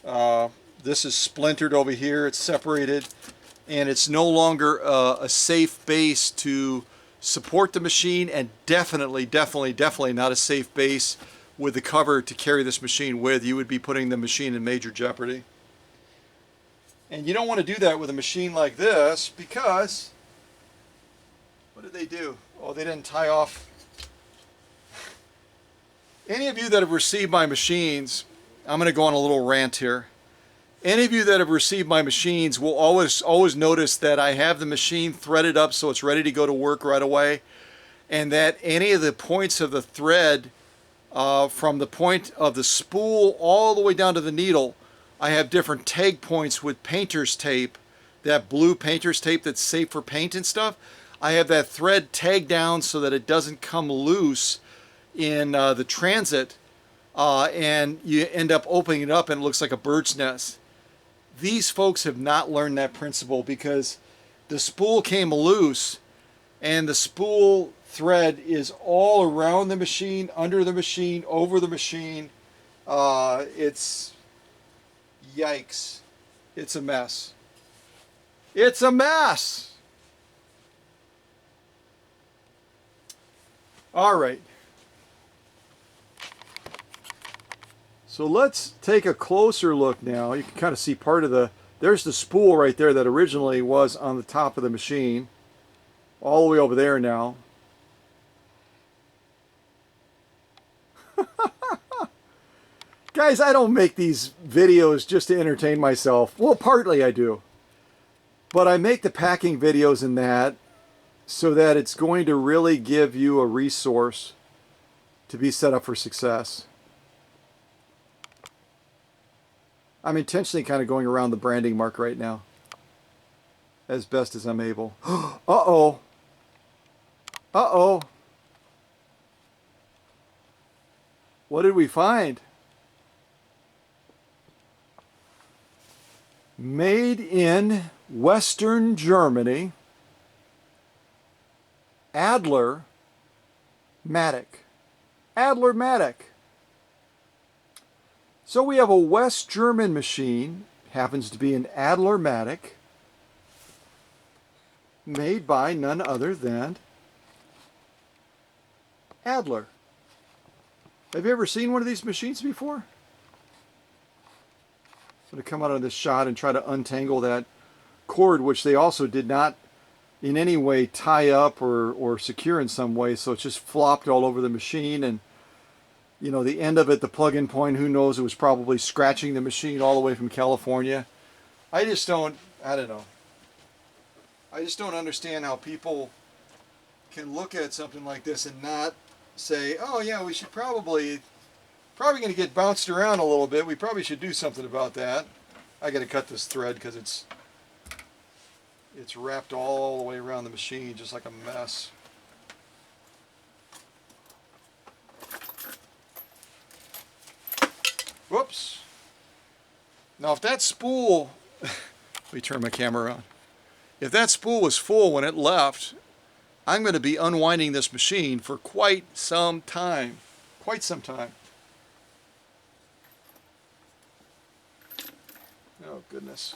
Speaker 1: This is splintered over here, it's separated, and it's no longer a safe base to support the machine, and definitely not a safe base with the cover to carry this machine with. You would be putting the machine in major jeopardy. And you don't want to do that with a machine like this because, what did they do? Oh, they didn't tie off. Any of you that have received my machines, I'm going to go on a little rant here. Any of you that have received my machines will always notice that I have the machine threaded up so it's ready to go to work right away, and that any of the points of the thread, from the point of the spool all the way down to the needle, I have different tag points with painter's tape, that blue painter's tape that's safe for paint and stuff. I have that thread tagged down so that it doesn't come loose in the transit, and you end up opening it up and it looks like a bird's nest. These folks have not learned that principle because the spool came loose and the spool thread is all around the machine, under the machine, over the machine. It's yikes. It's a mess. It's a mess. All right. So let's take a closer look now. You can kind of see part of there's the spool right there that originally was on the top of the machine. All the way over there now. Guys, I don't make these videos just to entertain myself. Well, partly I do. But I make the packing videos in that so that it's going to really give you a resource to be set up for success. I'm intentionally kind of going around the branding mark right now, as best as I'm able. Uh-oh. Uh-oh. What did we find? Made in Western Germany, Adler Matic. Adler Matic. So we have a West German machine, happens to be an Adler Matic, made by none other than Adler. Have you ever seen one of these machines before? I'm going to come out of this shot and try to untangle that cord, which they also did not in any way tie up or secure in some way, so it's just flopped all over the machine. And you know, the end of it, the plug-in point, who knows, it was probably scratching the machine all the way from California. I don't know. I just don't understand how people can look at something like this and not say, oh yeah, we should probably going to get bounced around a little bit. We probably should do something about that. I got to cut this thread because it's wrapped all the way around the machine, just like a mess. Whoops. Now if that spool, let me turn my camera on. If that spool was full when it left, I'm going to be unwinding this machine for quite some time. Quite some time. Oh goodness.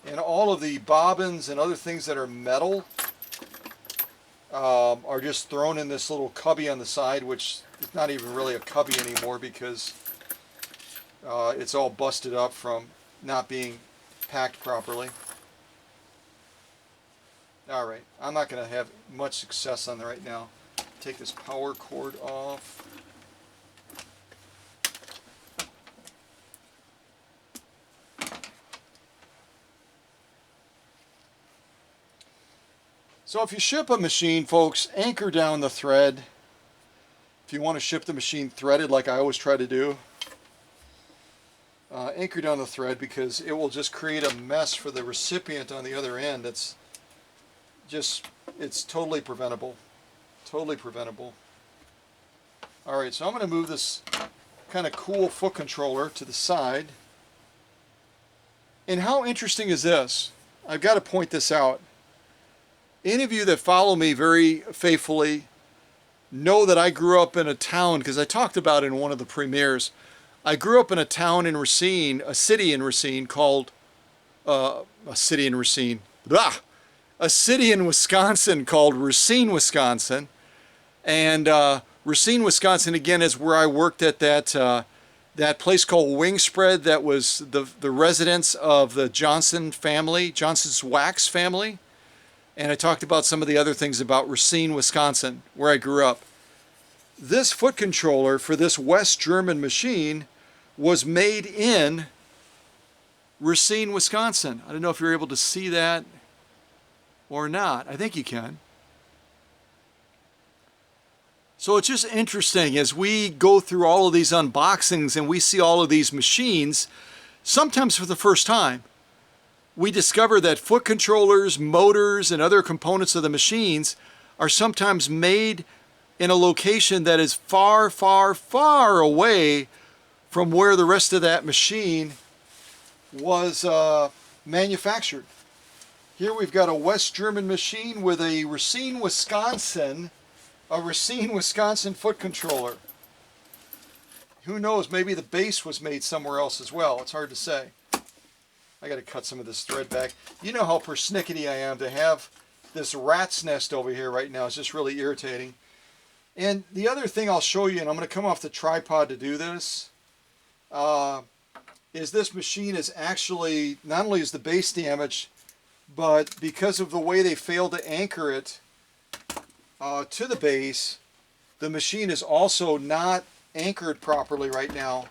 Speaker 1: And all of the bobbins and other things that are metal are just thrown in this little cubby on the side, which is not even really a cubby anymore because it's all busted up from not being packed properly. Alright, I'm not going to have much success on that right now. Take this power cord off. So if you ship a machine, folks, anchor down the thread. If you want to ship the machine threaded like I always try to do, anchor down the thread because it will just create a mess for the recipient on the other end. It's totally preventable. Totally preventable. Alright, so I'm going to move this kind of cool foot controller to the side. And how interesting is this? I've got to point this out. Any of you that follow me very faithfully know that I grew up in a town, because I talked about it in one of the premieres. I grew up in a town in Racine, a city in Racine called, a city in Wisconsin called Racine, Wisconsin. And Racine, Wisconsin, again, is where I worked at that place called Wing Spread that was the residence of the Johnson family, Johnson's Wax family. And I talked about some of the other things about Racine, Wisconsin, where I grew up. This foot controller for this West German machine was made in Racine, Wisconsin. I don't know if you're able to see that or not. I think you can. So it's just interesting as we go through all of these unboxings and we see all of these machines, sometimes for the first time, we discover that foot controllers, motors, and other components of the machines are sometimes made in a location that is far, far, far away from where the rest of that machine was manufactured. Here we've got a West German machine with a Racine, Wisconsin foot controller. Who knows, maybe the base was made somewhere else as well. It's hard to say. I got to cut some of this thread back. You know how persnickety I am to have this rat's nest over here right now. It's just really irritating. And the other thing I'll show you, and I'm going to come off the tripod to do this, is this machine is actually, not only is the base damaged, but because of the way they failed to anchor it to the base, the machine is also not anchored properly right now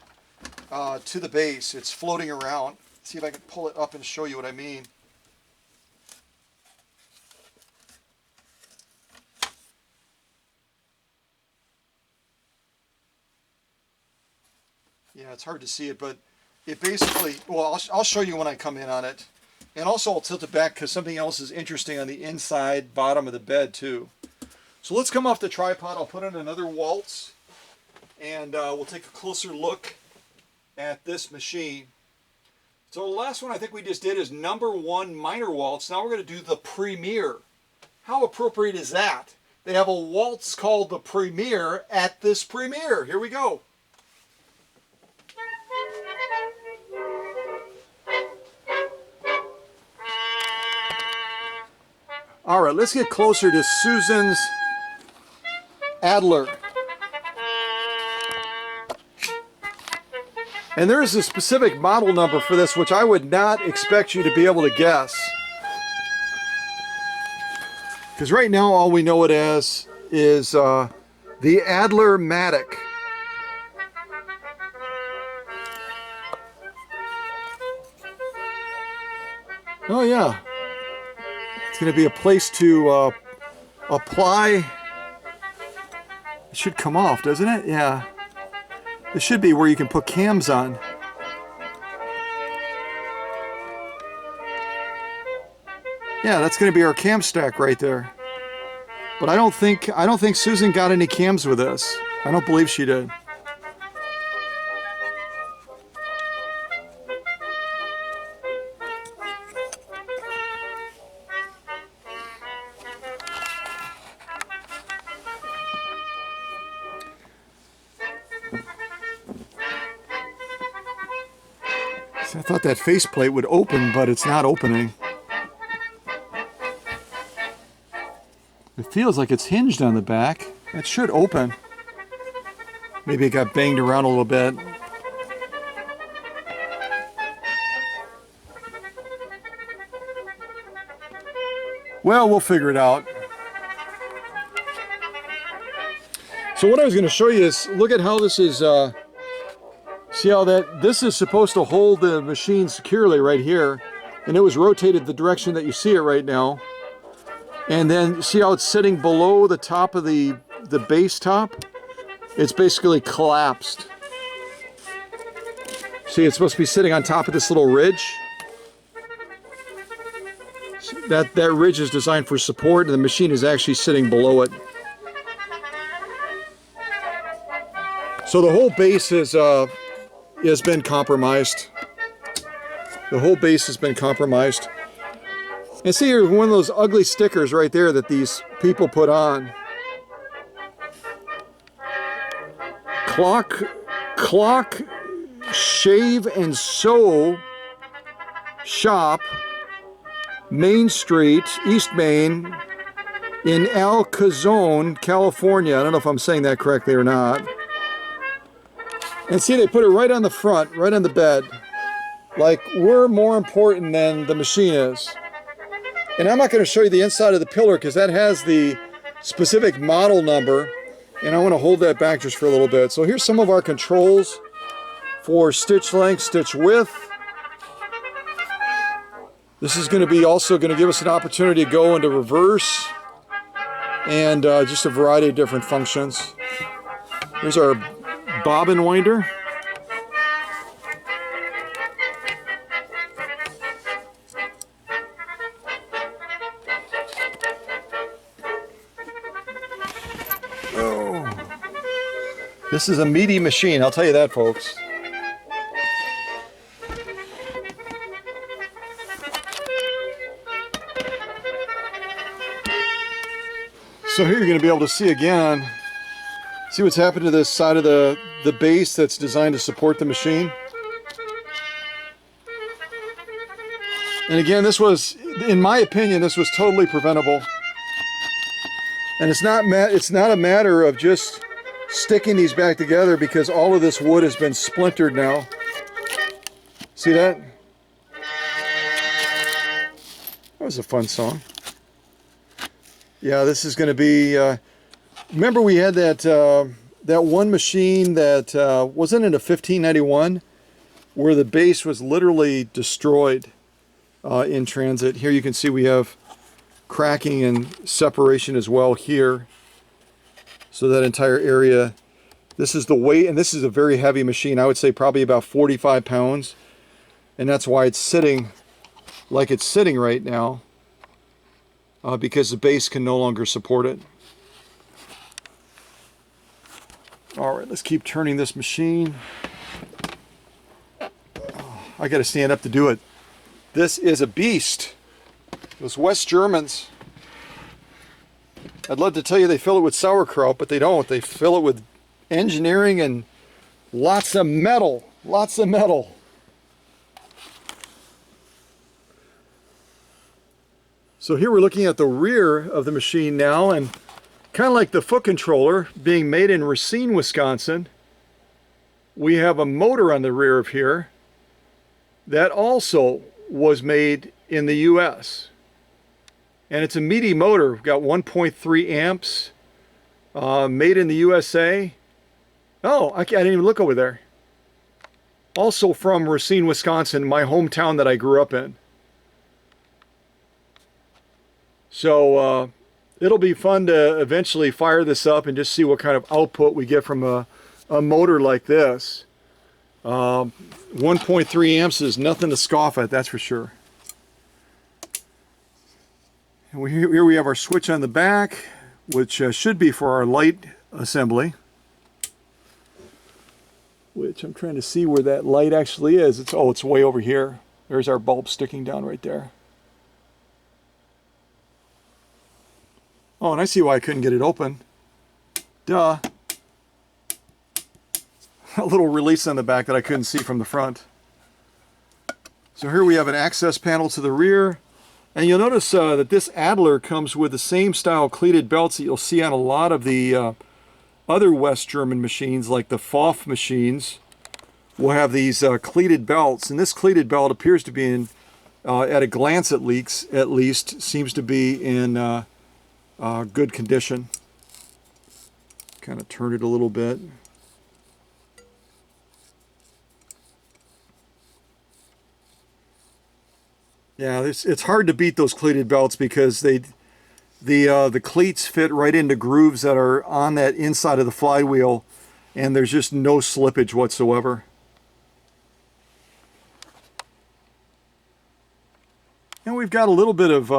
Speaker 1: to the base. It's floating around. See if I can pull it up and show you what I mean. Yeah, it's hard to see it, but it basically, well, I'll show you when I come in on it. And also I'll tilt it back because something else is interesting on the inside bottom of the bed too. So let's come off the tripod. I'll put in another waltz and we'll take a closer look at this machine. So the last one I think we just did is #1 minor waltz. Now we're going to do the Premier. How appropriate is that? They have a waltz called the Premier at this premiere. Here we go. All right, let's get closer to Susan's Adler. And there is a specific model number for this, which I would not expect you to be able to guess. Because right now all we know it as is the Adler Matic. Oh yeah, it's going to be a place to apply. It should come off, doesn't it? Yeah. This should be where you can put cams on. Yeah, that's going to be our cam stack right there. But I don't think Susan got any cams with this. I don't believe she did. I thought that faceplate would open, but it's not opening. It feels like it's hinged on the back. It should open. Maybe it got banged around a little bit. Well, we'll figure it out. So what I was going to show you is, look at how this is, see how this is supposed to hold the machine securely right here. And it was rotated the direction that you see it right now. And then see how it's sitting below the top of the base top? It's basically collapsed. See, it's supposed to be sitting on top of this little ridge. That ridge is designed for support, and the machine is actually sitting below it. So the whole base has been compromised. The whole base has been compromised. And see, here's one of those ugly stickers right there that these people put on. Clock, Shave and Sew Shop, Main Street, East Main, in El Cazon, California. I don't know if I'm saying that correctly or not. And see, they put it right on the front, right on the bed. Like, we're more important than the machine is. And I'm not going to show you the inside of the pillar because that has the specific model number. And I want to hold that back just for a little bit. So here's some of our controls for stitch length, stitch width. This is going to be also going to give us an opportunity to go into reverse and just a variety of different functions. Here's our bobbin winder. This is a meaty machine, I'll tell you that, folks. So here you're going to be able to see again, see what's happened to this side of the base that's designed to support the machine. And again, this was, in my opinion, this was totally preventable. And it's not a matter of just sticking these back together because all of this wood has been splintered now. See that? That was a fun song. Yeah, this is going to be, remember we had that one machine that, wasn't it a 1591, where the base was literally destroyed in transit. Here you can see we have cracking and separation as well here. So that entire area, this is the weight, and this is a very heavy machine. I would say probably about 45 pounds. And that's why it's sitting like it's sitting right now, because the base can no longer support it. All right, let's keep turning this machine. I got to stand up to do it. This is a beast. Those West Germans, I'd love to tell you they fill it with sauerkraut, but they don't. They fill it with engineering and lots of metal. Lots of metal. So here we're looking at the rear of the machine now, and kind of like the foot controller being made in Racine, Wisconsin, we have a motor on the rear of here that also was made in the US. And it's a meaty motor. We've got 1.3 amps, made in the USA. Oh, I didn't even look over there. Also from Racine, Wisconsin, my hometown that I grew up in. So it'll be fun to eventually fire this up and just see what kind of output we get from a motor like this. 1.3 amps is nothing to scoff at, that's for sure. And here we have our switch on the back, which should be for our light assembly. Which I'm trying to see where that light actually is. It's way over here. There's our bulb sticking down right there. Oh, and I see why I couldn't get it open. Duh. A little release on the back that I couldn't see from the front. So here we have an access panel to the rear. And you'll notice that this Adler comes with the same style cleated belts that you'll see on a lot of the other West German machines, like the Pfaff machines. Will have these cleated belts. And this cleated belt appears to be in, at a glance at least, seems to be in good condition. Kind of turn it a little bit. Yeah, it's hard to beat those cleated belts because the cleats fit right into grooves that are on that inside of the flywheel, and there's just no slippage whatsoever. And we've got a little bit of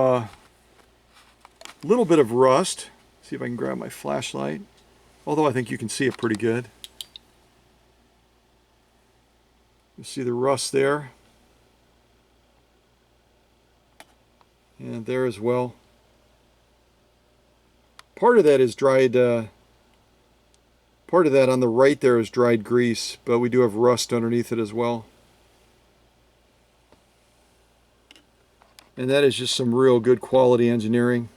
Speaker 1: rust. See if I can grab my flashlight. Although I think you can see it pretty good. You see the rust there. And there as well. Part of that is dried, part of that on the right there is dried grease, but we do have rust underneath it as well. And that is just some real good quality engineering.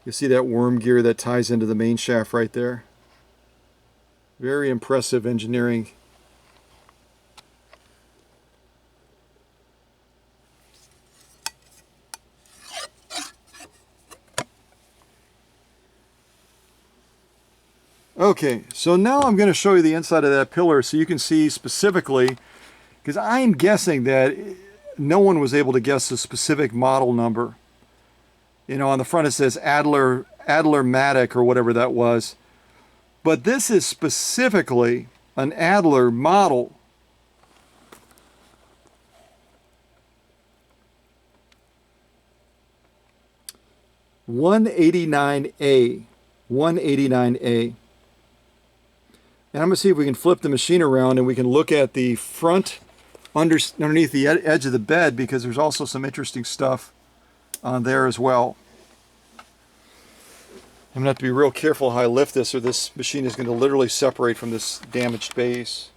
Speaker 1: You see that worm gear that ties into the main shaft right there. Very impressive engineering. Okay, so now I'm going to show you the inside of that pillar so you can see specifically, because I'm guessing that no one was able to guess the specific model number. You know, on the front it says Adler-Matic or whatever that was. But this is specifically an Adler model. (189A). 189A. And I'm going to see if we can flip the machine around and we can look at the front underneath the edge of the bed, because there's also some interesting stuff on there as well. I'm going to have to be real careful how I lift this, or this machine is going to literally separate from this damaged base.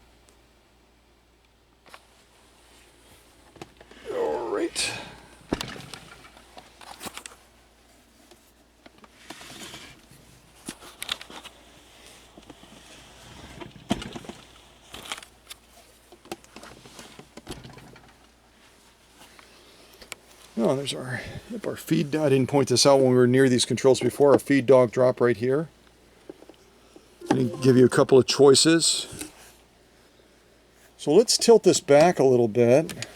Speaker 1: All right. Oh, there's our feed. I didn't point this out when we were near these controls before. Our feed dog drop right here. Let me give you a couple of choices. So let's tilt this back a little bit.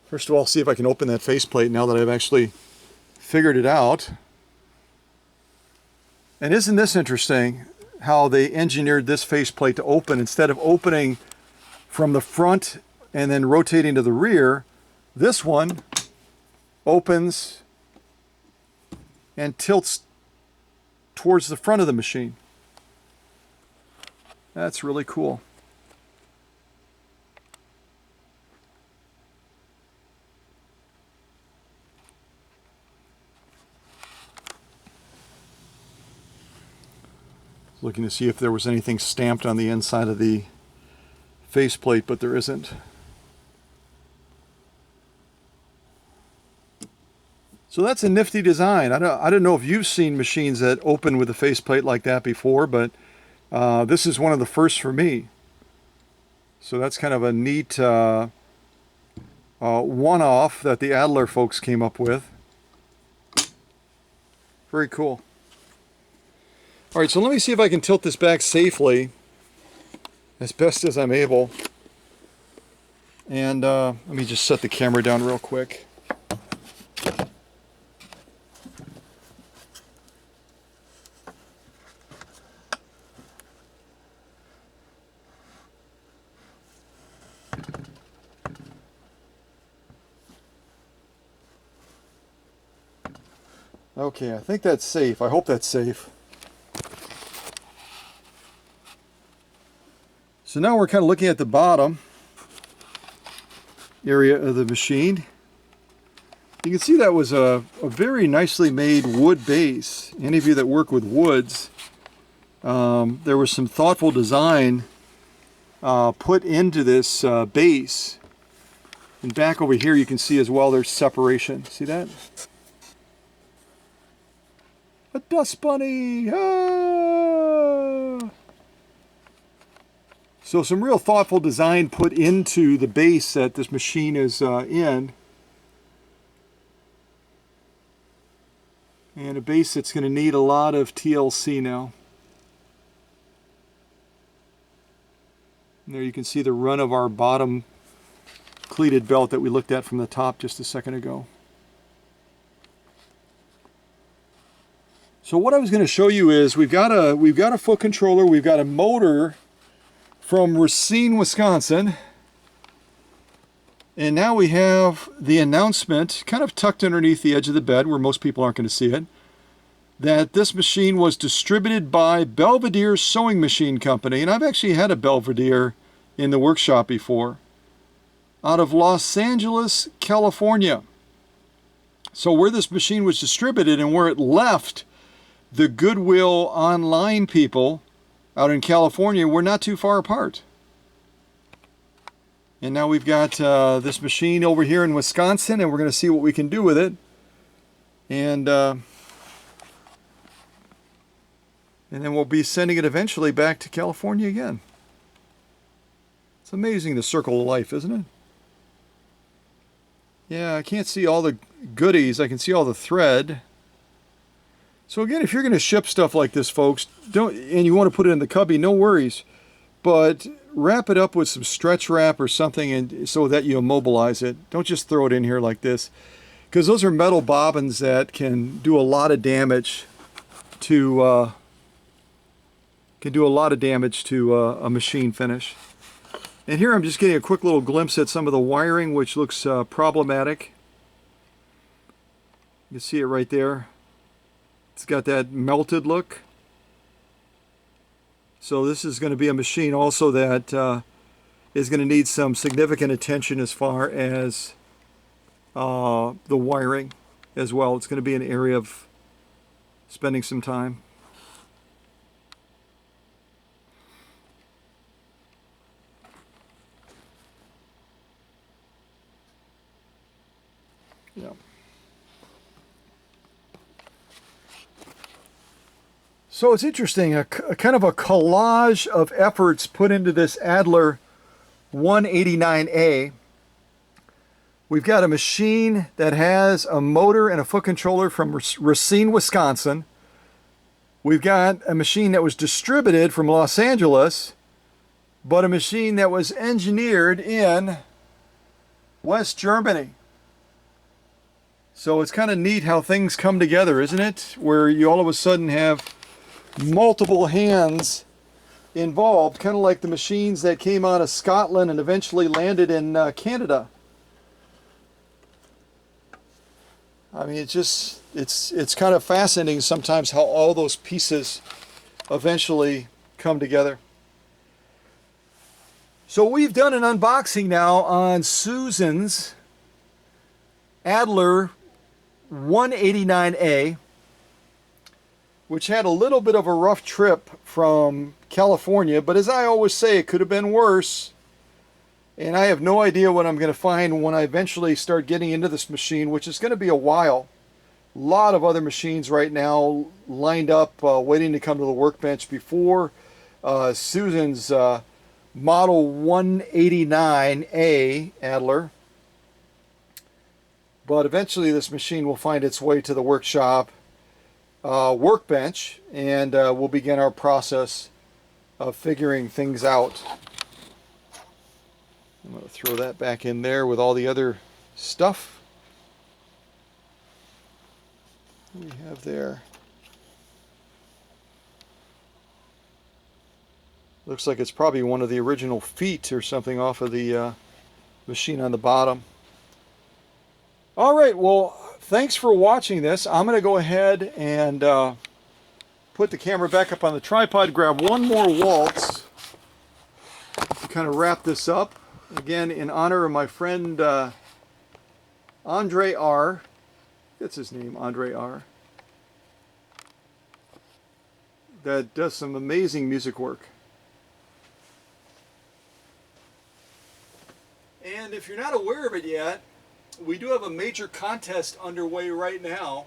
Speaker 1: First of all, see if I can open that faceplate now that I've actually figured it out. And isn't this interesting how they engineered this faceplate to open? Instead of opening from the front and then rotating to the rear, this one opens and tilts towards the front of the machine. That's really cool. Looking to see if there was anything stamped on the inside of the faceplate, but there isn't. So that's a nifty design. I don't know if you've seen machines that open with a faceplate like that before, but this is one of the first for me. So that's kind of a neat one-off that the Adler folks came up with. Very cool. All right, so let me see if I can tilt this back safely as best as I'm able. And let me just set the camera down real quick. Okay, I think that's safe. I hope that's safe. So now we're kind of looking at the bottom area of the machine. You can see that was a very nicely made wood base. Any of you that work with woods, there was some thoughtful design put into this base. And back over here you can see as well there's separation. See that? A dust bunny! Ah! So some real thoughtful design put into the base that this machine is in. And a base that's going to need a lot of TLC now. And there you can see the run of our bottom cleated belt that we looked at from the top just a second ago. So what I was going to show you is we've got a foot controller, we've got a motor from Racine, Wisconsin, and now we have the announcement kind of tucked underneath the edge of the bed where most people aren't going to see it, that this machine was distributed by Belvedere Sewing Machine Company. And I've actually had a Belvedere in the workshop before, out of Los Angeles, California. So where this machine was distributed and where it left the Goodwill online people out in California, we're not too far apart. And now we've got this machine over here in Wisconsin, and we're going to see what we can do with it. And then we'll be sending it eventually back to California again. It's amazing, the circle of life, isn't it? Yeah, I can't see all the goodies. I can see all the thread. So again, if you're going to ship stuff like this, folks, and you want to put it in the cubby, no worries. But wrap it up with some stretch wrap or something, and so that you immobilize it. Don't just throw it in here like this, because those are metal bobbins that can do a lot of damage to a machine finish. And here I'm just getting a quick little glimpse at some of the wiring, which looks problematic. You can see it right there. It's got that melted look. So this is going to be a machine also that is going to need some significant attention as far as the wiring as well. It's going to be an area of spending some time. Yeah. So it's interesting, a kind of a collage of efforts put into this Adler 189A. We've got a machine that has a motor and a foot controller from Racine, Wisconsin. We've got a machine that was distributed from Los Angeles, but a machine that was engineered in West Germany. So it's kind of neat how things come together, isn't it? Where you all of a sudden have multiple hands involved, kind of like the machines that came out of Scotland and eventually landed in Canada. I mean, it's kind of fascinating sometimes how all those pieces eventually come together. So we've done an unboxing now on Susan's Adler 189A, which had a little bit of a rough trip from California, but as I always say, it could have been worse. And I have no idea what I'm going to find when I eventually start getting into this machine, which is going to be a while. A lot of other machines right now lined up, waiting to come to the workbench before Susan's Model 189A Adler. But eventually this machine will find its way to the workshop workbench, and we'll begin our process of figuring things out. I'm going to throw that back in there with all the other stuff we have there. Looks like it's probably one of the original feet or something off of the machine on the bottom. All right, well, thanks for watching this. I'm going to go ahead and put the camera back up on the tripod, grab one more waltz to kind of wrap this up. Again, in honor of my friend Andre R. That's his name, Andre R. That does some amazing music work. And if you're not aware of it yet, we do have a major contest underway right now.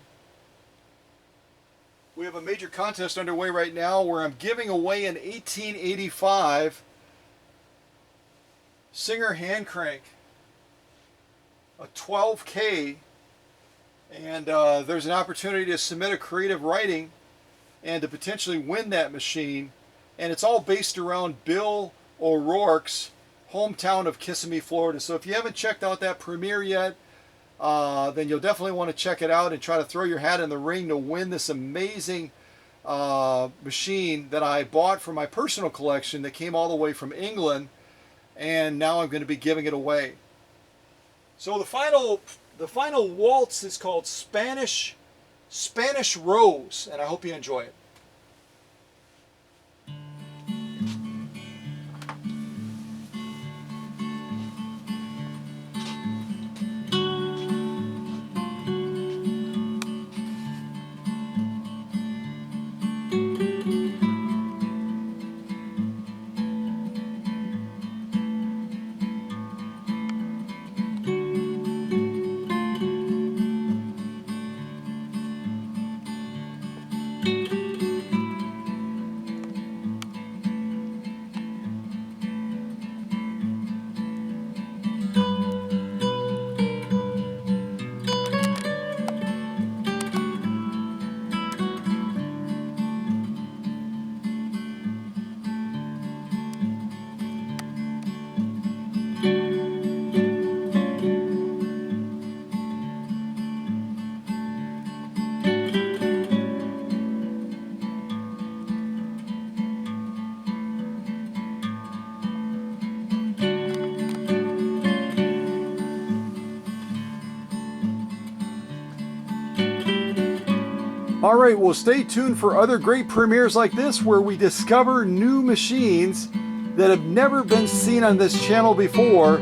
Speaker 1: We have a major contest underway right now where I'm giving away an 1885 Singer hand crank, a 12K, and there's an opportunity to submit a creative writing and to potentially win that machine. And it's all based around Bill O'Rourke's hometown of Kissimmee, Florida. So if you haven't checked out that premiere yet, then you'll definitely want to check it out and try to throw your hat in the ring to win this amazing machine that I bought for my personal collection that came all the way from England, and now I'm going to be giving it away. So the final waltz is called Spanish Rose, and I hope you enjoy it. Alright, well, stay tuned for other great premieres like this where we discover new machines that have never been seen on this channel before,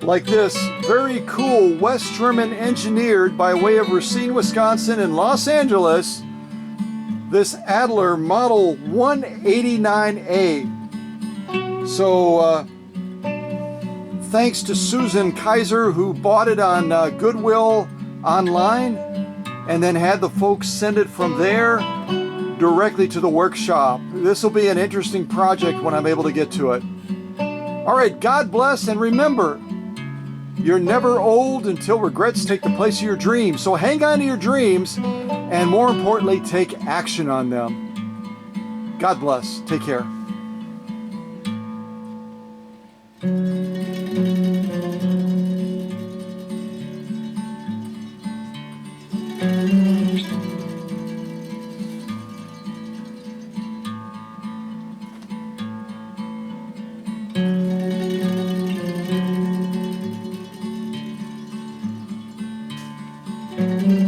Speaker 1: like this very cool West German engineered by way of Racine, Wisconsin and Los Angeles, this Adler Model 189A. So thanks to Susan Kaiser, who bought it on Goodwill online and then had the folks send it from there directly to the workshop. This will be an interesting project when I'm able to get to it. All right, God bless, and remember, you're never old until regrets take the place of your dreams. So hang on to your dreams, and more importantly, take action on them. God bless. Take care.
Speaker 2: Mm-hmm.